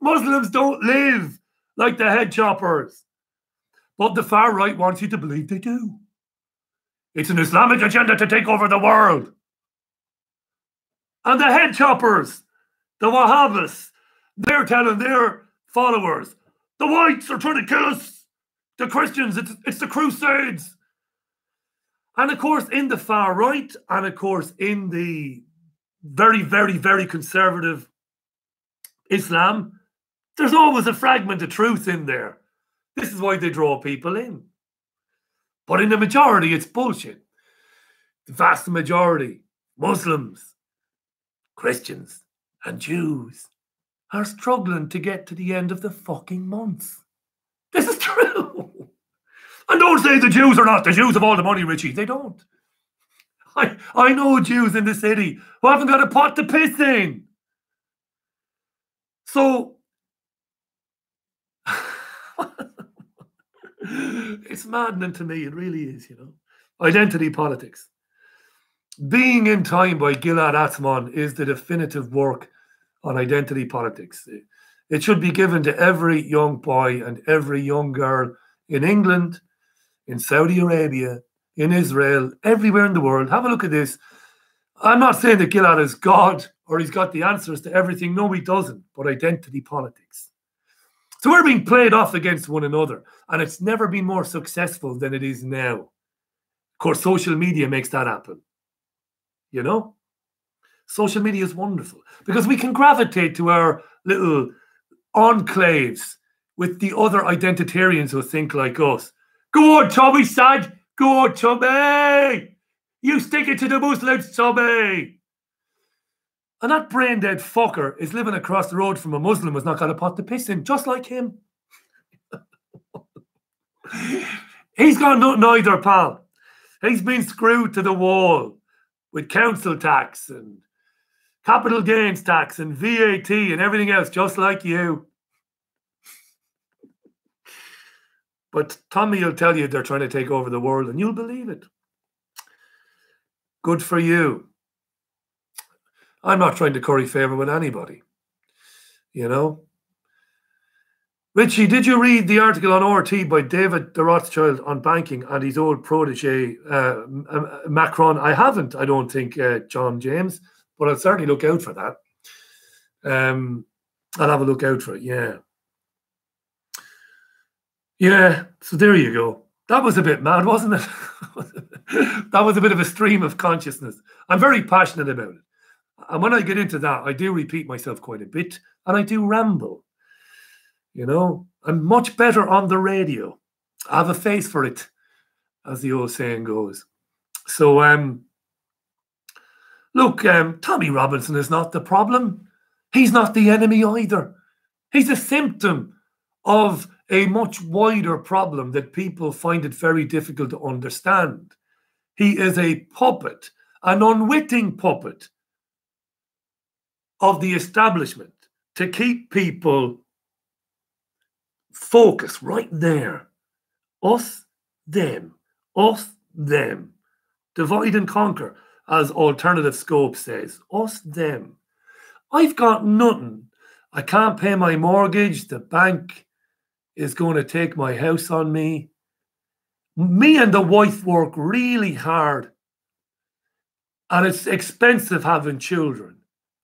Muslims don't live like the head choppers. But the far right wants you to believe they do. It's an Islamic agenda to take over the world. And the head choppers, the Wahhabis, they're telling their followers, the whites are trying to kill us. The Christians, it's the Crusades. And of course, in the far right, and of course, in the very, very, very conservative Islam, there's always a fragment of truth in there. This is why they draw people in. But in the majority, it's bullshit. The vast majority, Muslims, Christians, and Jews are struggling to get to the end of the fucking month. This is true. And don't say the Jews are not. The Jews have all the money, Richie. They don't. I know Jews in the city who haven't got a pot to piss in. So, it's maddening to me. It really is, you know. Identity politics. Being in Time by Gilad Atzmon is the definitive work on identity politics. It should be given to every young boy and every young girl in England, in Saudi Arabia, in Israel, everywhere in the world. Have a look at this. I'm not saying that Gilad is God or he's got the answers to everything. No, he doesn't. But identity politics. So we're being played off against one another. And it's never been more successful than it is now. Of course, social media makes that happen. You know? Social media is wonderful because we can gravitate to our little enclaves with the other identitarians who think like us. Go on, Tommy, sad. Go on, Tommy. You stick it to the Muslims, Tommy. And that brain-dead fucker is living across the road from a Muslim who's not got a pot to piss in, just like him. He's got nothing either, pal. He's been screwed to the wall with council tax and capital gains tax and VAT and everything else, just like you. But Tommy will tell you they're trying to take over the world and you'll believe it. Good for you. I'm not trying to curry favor with anybody. You know? Richie, did you read the article on RT by David de Rothschild on banking and his old protege, Macron? I haven't, I don't think, John James, but I'll certainly look out for that. I'll have a look out for it, yeah. Yeah, so there you go. That was a bit mad, wasn't it? That was a bit of a stream of consciousness. I'm very passionate about it. And when I get into that, I do repeat myself quite a bit, and I do ramble. You know, I'm much better on the radio. I have a face for it, as the old saying goes. So, look, Tommy Robinson is not the problem. He's not the enemy either. He's a symptom of a much wider problem that people find it very difficult to understand. He is a puppet, an unwitting puppet of the establishment to keep people focused right there. Us, them. Us, them. Divide and conquer, as Alternative Scope says. Us, them. I've got nothing. I can't pay my mortgage. The bank is going to take my house on me. Me and the wife work really hard. And it's expensive having children.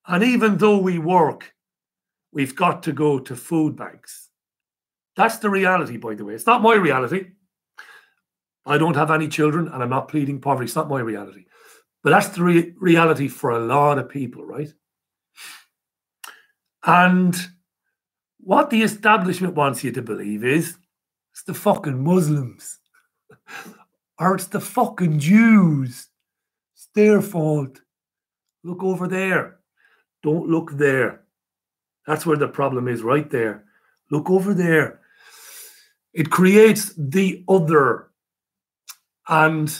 And even though we work, we've got to go to food banks. That's the reality, by the way. It's not my reality. I don't have any children and I'm not pleading poverty. It's not my reality. But that's the reality for a lot of people, right? And what the establishment wants you to believe is it's the fucking Muslims. Or it's the fucking Jews. It's their fault. Look over there. Don't look there. That's where the problem is, right there. Look over there. It creates the other. And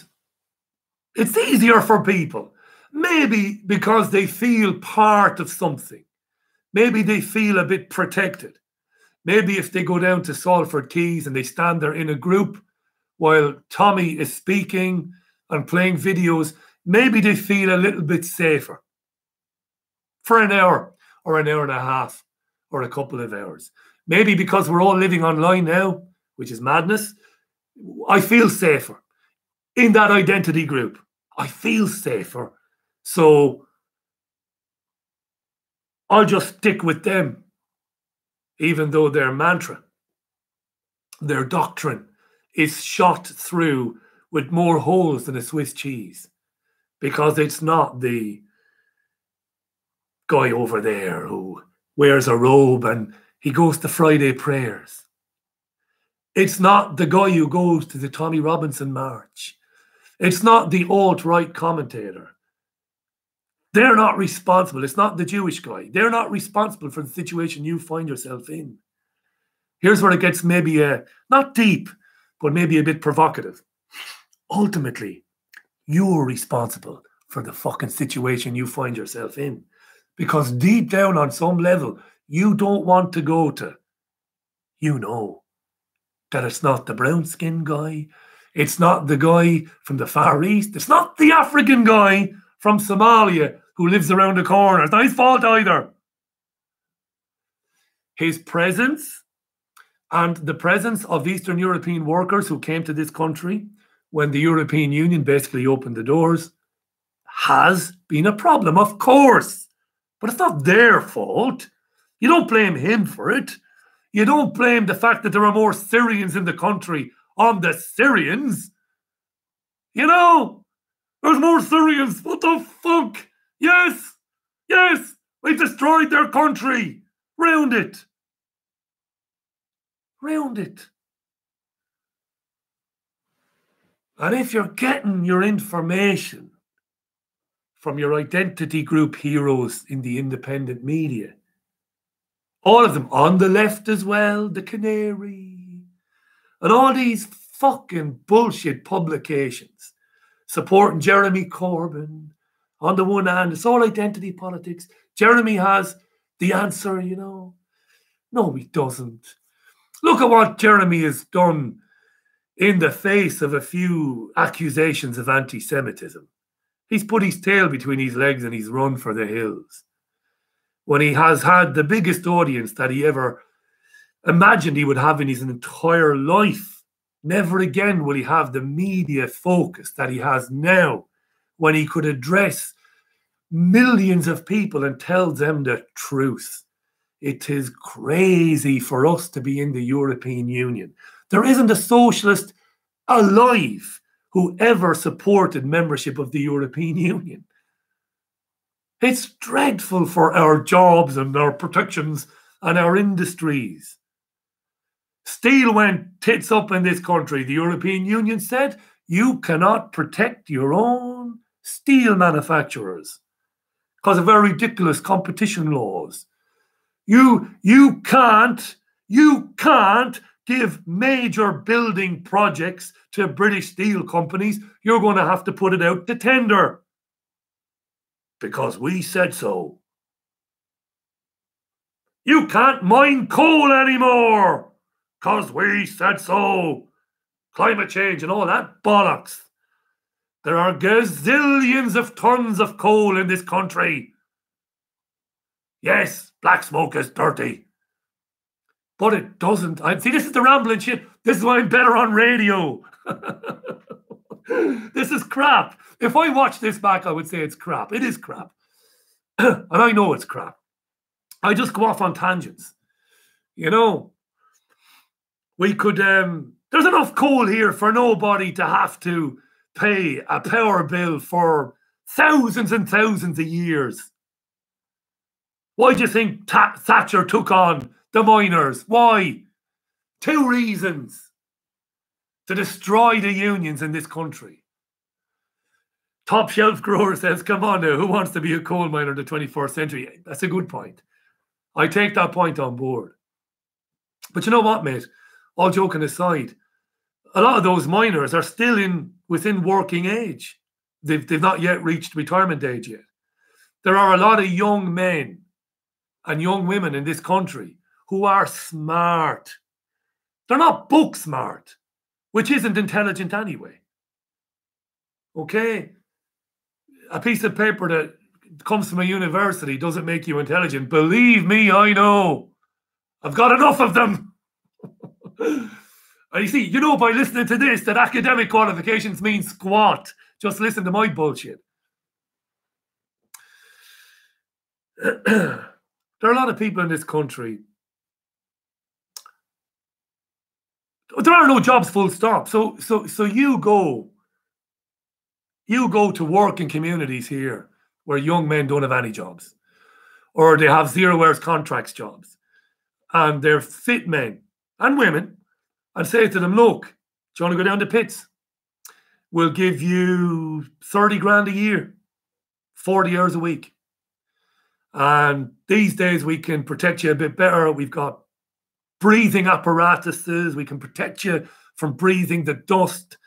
it's easier for people. Maybe because they feel part of something. Maybe they feel a bit protected. Maybe if they go down to Salford Quays and they stand there in a group while Tommy is speaking and playing videos, maybe they feel a little bit safer for an hour or an hour and a half or a couple of hours. Maybe because we're all living online now, which is madness, I feel safer in that identity group. I feel safer. So I'll just stick with them, even though their mantra, their doctrine is shot through with more holes than a Swiss cheese, because it's not the guy over there who wears a robe and he goes to Friday prayers. It's not the guy who goes to the Tommy Robinson March. It's not the alt-right commentator. They're not responsible. It's not the Jewish guy. They're not responsible for the situation you find yourself in. Here's where it gets maybe not deep, but maybe a bit provocative. Ultimately, you're responsible for the fucking situation you find yourself in. Because deep down on some level, you don't want to go to, you know, that it's not the brown-skinned guy. It's not the guy from the Far East. It's not the African guy from Somalia who lives around the corner. It's not his fault either. His presence and the presence of Eastern European workers who came to this country when the European Union basically opened the doors has been a problem, of course. But it's not their fault. You don't blame him for it. You don't blame the fact that there are more Syrians in the country on the Syrians. You know, there's more Syrians. What the fuck? Yes, yes, we've destroyed their country. Round it. Round it. And if you're getting your information from your identity group heroes in the independent media, all of them on the left as well, the Canary, and all these fucking bullshit publications supporting Jeremy Corbyn. On the one hand, it's all identity politics. Jeremy has the answer, you know. No, he doesn't. Look at what Jeremy has done in the face of a few accusations of anti-Semitism. He's put his tail between his legs and he's run for the hills. When he has had the biggest audience that he ever imagined he would have in his entire life. Never again will he have the media focus that he has now, when he could address millions of people and tell them the truth It is crazy for us to be in the European Union. There isn't a socialist alive who ever supported membership of the European Union. It's dreadful for our jobs and our protections and our industries. Steel went tits up in this country. The European Union said, you cannot protect your own steel manufacturers because of our ridiculous competition laws. You can't give major building projects to British steel companies. You're going to have to put it out to tender because we said so. You can't mine coal anymore because we said so. Climate change and all that bollocks. There are gazillions of tons of coal in this country. Yes, black smoke is dirty. But it doesn't. See, this is the rambling shit. This is why I'm better on radio. This is crap. If I watch this back, I would say it's crap. It is crap. And I know it's crap. I just go off on tangents. You know, we could, there's enough coal here for nobody to have to pay a power bill for thousands and thousands of years. Why do you think Thatcher took on the miners? Why? 2 reasons. To destroy the unions in this country. Top Shelf Grower says, come on now, who wants to be a coal miner in the 21st century? That's a good point. I take that point on board. But you know what, mate? All joking aside, a lot of those miners are still within working age. They've not yet reached retirement age yet. There are a lot of young men and young women in this country who are smart. They're not book smart, which isn't intelligent anyway. Okay? A piece of paper that comes from a university doesn't make you intelligent. Believe me, I know. I've got enough of them. And you see, you know by listening to this that academic qualifications mean squat. Just listen to my bullshit. There are a lot of people in this country. There are no jobs, full stop. So you go to work in communities here where young men don't have any jobs, or they have 0 hours contracts jobs, and they're fit men and women, and say to them, look, do you want to go down to pits? We'll give you 30 grand a year, 40 hours a week. And these days we can protect you a bit better. We've got breathing apparatuses. We can protect you from breathing the dust.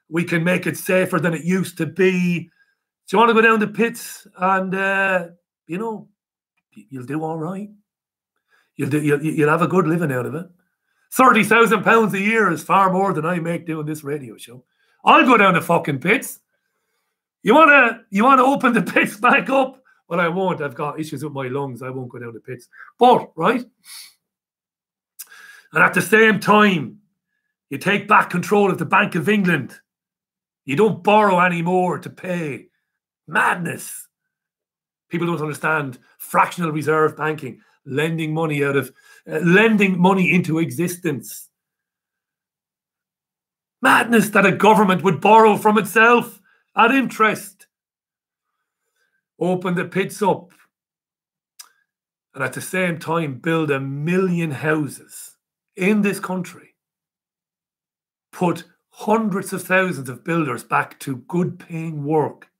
We can make it safer than it used to be. Do you want to go down to pits? And, you know, you'll do all right. You'll have a good living out of it. £30,000 a year is far more than I make doing this radio show. I'll go down to fucking pits. You wanna open the pits back up? Well, I won't. I've got issues with my lungs. I won't go down to pits. But, right? And at the same time, you take back control of the Bank of England. You don't borrow anymore to pay. Madness. People don't understand fractional reserve banking, lending money into existence. Madness that a government would borrow from itself at interest. Open the pits up. And at the same time, build 1 million houses in this country. Put hundreds of thousands of builders back to good paying work.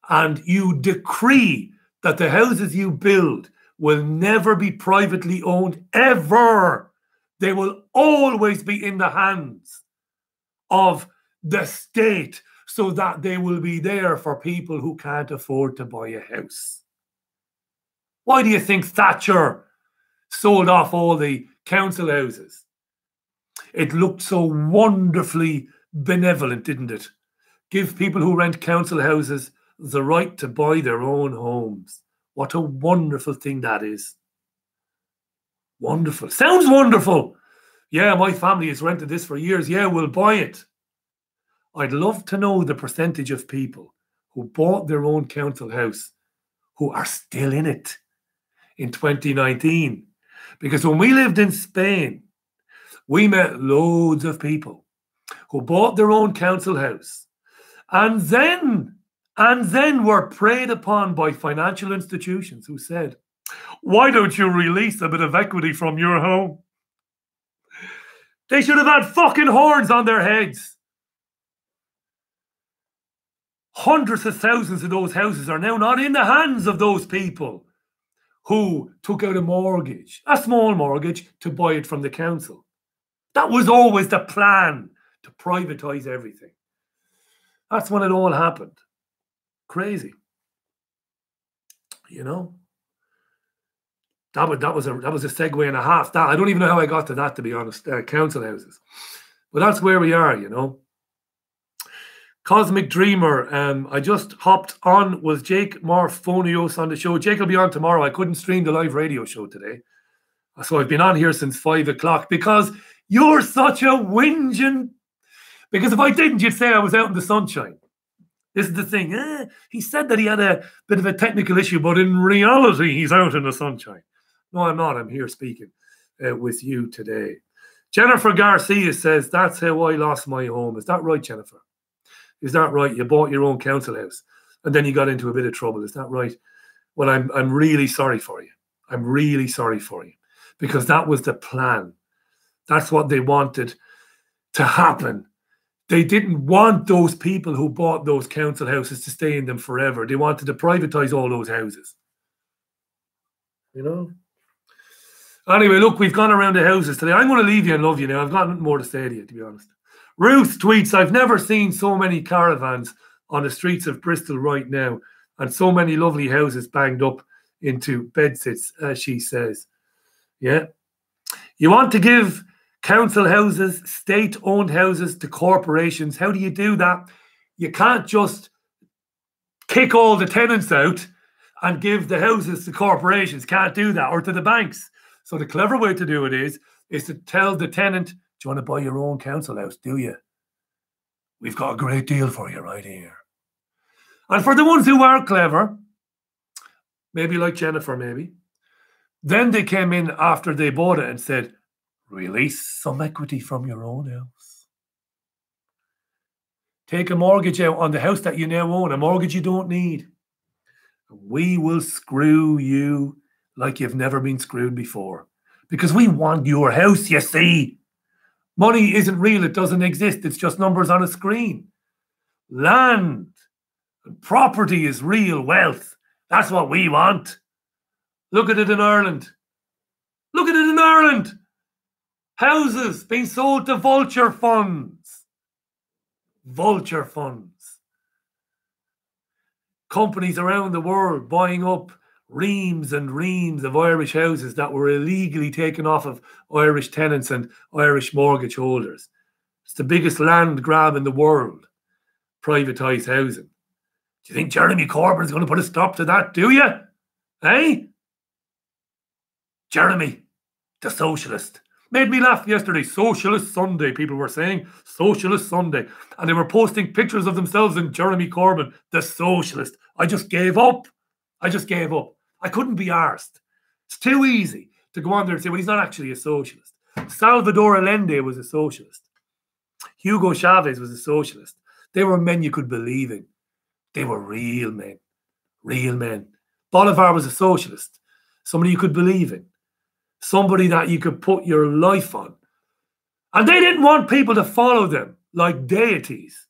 And you decree that the houses you build will never be privately owned, ever. They will always be in the hands of the state, so that they will be there for people who can't afford to buy a house. Why do you think Thatcher sold off all the council houses? It looked so wonderfully benevolent, didn't it? Give people who rent council houses the right to buy their own homes. What a wonderful thing that is. Wonderful. Sounds wonderful. Yeah, my family has rented this for years. Yeah, we'll buy it. I'd love to know the percentage of people who bought their own council house who are still in it in 2019. Because when we lived in Spain, we met loads of people who bought their own council house and then were preyed upon by financial institutions who said, why don't you release a bit of equity from your home? They should have had fucking horns on their heads. Hundreds of thousands of those houses are now not in the hands of those people who took out a mortgage, a small mortgage, to buy it from the council. That was always the plan, to privatise everything. That's when it all happened. Crazy. You know? That was a segue and a half. I don't even know how I got to that, to be honest. Council houses. But that's where we are, you know. Cosmic Dreamer, I just hopped on with Jake Morphonios on the show. Jake will be on tomorrow. I couldn't stream the live radio show today. So I've been on here since 5 o'clock because you're such a whinging. Because if I didn't, you'd say I was out in the sunshine. This is the thing. He said that he had a bit of a technical issue, but in reality, he's out in the sunshine. No, I'm not. I'm here speaking with you today. Jennifer Garcia says, that's how I lost my home. Is that right, Jennifer? Is that right? You bought your own council house and then you got into a bit of trouble. Is that right? Well, I'm really sorry for you. I'm really sorry for you because that was the plan. That's what they wanted to happen. They didn't want those people who bought those council houses to stay in them forever. They wanted to privatize all those houses. You know? Anyway, look, we've gone around the houses today. I'm going to leave you and love you now. I've got nothing more to say to you, to be honest. Ruth tweets, I've never seen so many caravans on the streets of Bristol right now and so many lovely houses banged up into bedsits, she says. Yeah. You want to give council houses, state-owned houses to corporations. How do you do that? You can't just kick all the tenants out and give the houses to corporations. Can't do that, or to the banks. So the clever way to do it is to tell the tenant, do you want to buy your own council house, do you? We've got a great deal for you right here. And for the ones who are clever, maybe like Jennifer, maybe, then they came in after they bought it and said, release some equity from your own house. Take a mortgage out on the house that you now own, a mortgage you don't need. We will screw you like you've never been screwed before. Because we want your house, you see. Money isn't real, it doesn't exist, it's just numbers on a screen. Land and property is real wealth. That's what we want. Look at it in Ireland. Look at it in Ireland. Houses being sold to vulture funds. Vulture funds. Companies around the world buying up reams and reams of Irish houses that were illegally taken off of Irish tenants and Irish mortgage holders. It's the biggest land grab in the world. Privatised housing. Do you think Jeremy Corbyn is going to put a stop to that, do you? Eh? Jeremy, the socialist. Made me laugh yesterday. Socialist Sunday, people were saying. Socialist Sunday. And they were posting pictures of themselves and Jeremy Corbyn, the socialist. I just gave up. I couldn't be arsed. It's too easy to go on there and say, well, he's not actually a socialist. Salvador Allende was a socialist. Hugo Chavez was a socialist. They were men you could believe in. They were real men. Real men. Bolivar was a socialist. Somebody you could believe in. Somebody that you could put your life on. And they didn't want people to follow them like deities.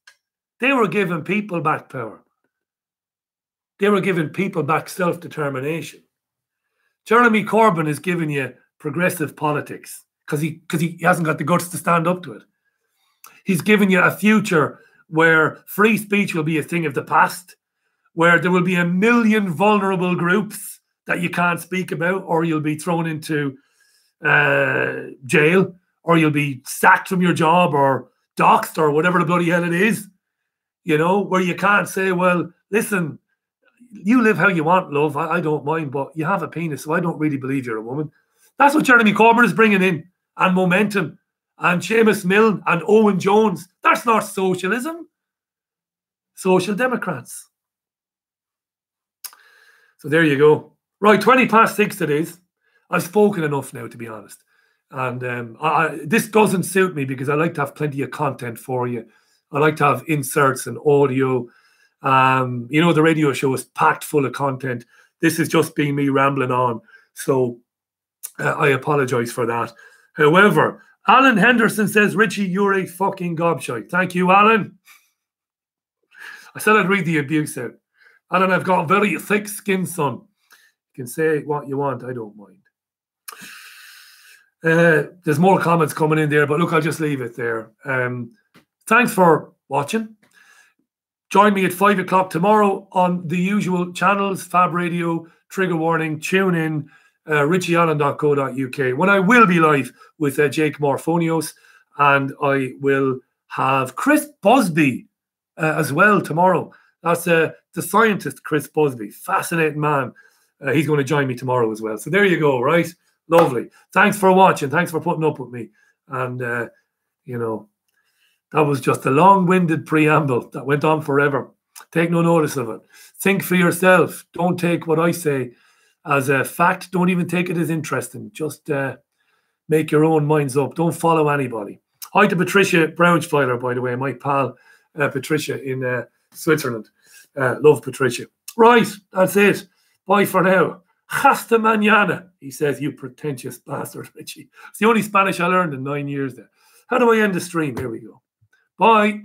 They were giving people back power. They were giving people back self-determination. Jeremy Corbyn is giving you progressive politics because he hasn't got the guts to stand up to it. He's giving you a future where free speech will be a thing of the past, where there will be 1 million vulnerable groups that you can't speak about, or you'll be thrown into jail, or you'll be sacked from your job, or doxed, or whatever the bloody hell it is, you know, where you can't say, well, listen, you live how you want, love. I don't mind, but you have a penis, so I don't really believe you're a woman. That's what Jeremy Corbyn is bringing in, and momentum, and Seamus Milne, and Owen Jones. That's not socialism. Social Democrats. So there you go. Right, 6:20 it is. I've spoken enough now, to be honest. And this doesn't suit me because I like to have plenty of content for you. I like to have inserts and audio. You know, the radio show is packed full of content. This is just being me rambling on. So I apologize for that. However, Alan Henderson says, Richie, you're a fucking gobshite. Thank you, Alan. I said I'd read the abuse out. Alan, I've got very thick skin, son. You can say what you want. I don't mind. There's more comments coming in there, but look, I'll just leave it there. Thanks for watching. Join me at 5 o'clock tomorrow on the usual channels, Fab Radio, Trigger Warning, Tune In, richieallen.co.uk, when I will be live with Jake Morphonios, and I will have Chris Busby as well tomorrow. That's the scientist, Chris Busby. Fascinating man. He's going to join me tomorrow as well. So there you go, right? Lovely. Thanks for watching. Thanks for putting up with me. And, you know, that was just a long-winded preamble that went on forever. Take no notice of it. Think for yourself. Don't take what I say as a fact. Don't even take it as interesting. Just make your own minds up. Don't follow anybody. Hi to Patricia Braunschweiler, by the way, my pal Patricia in Switzerland. Love Patricia. Right, that's it. Bye for now. Hasta mañana, he says, you pretentious bastard, Richie. It's the only Spanish I learned in 9 years there. How do I end the stream? Here we go. Bye.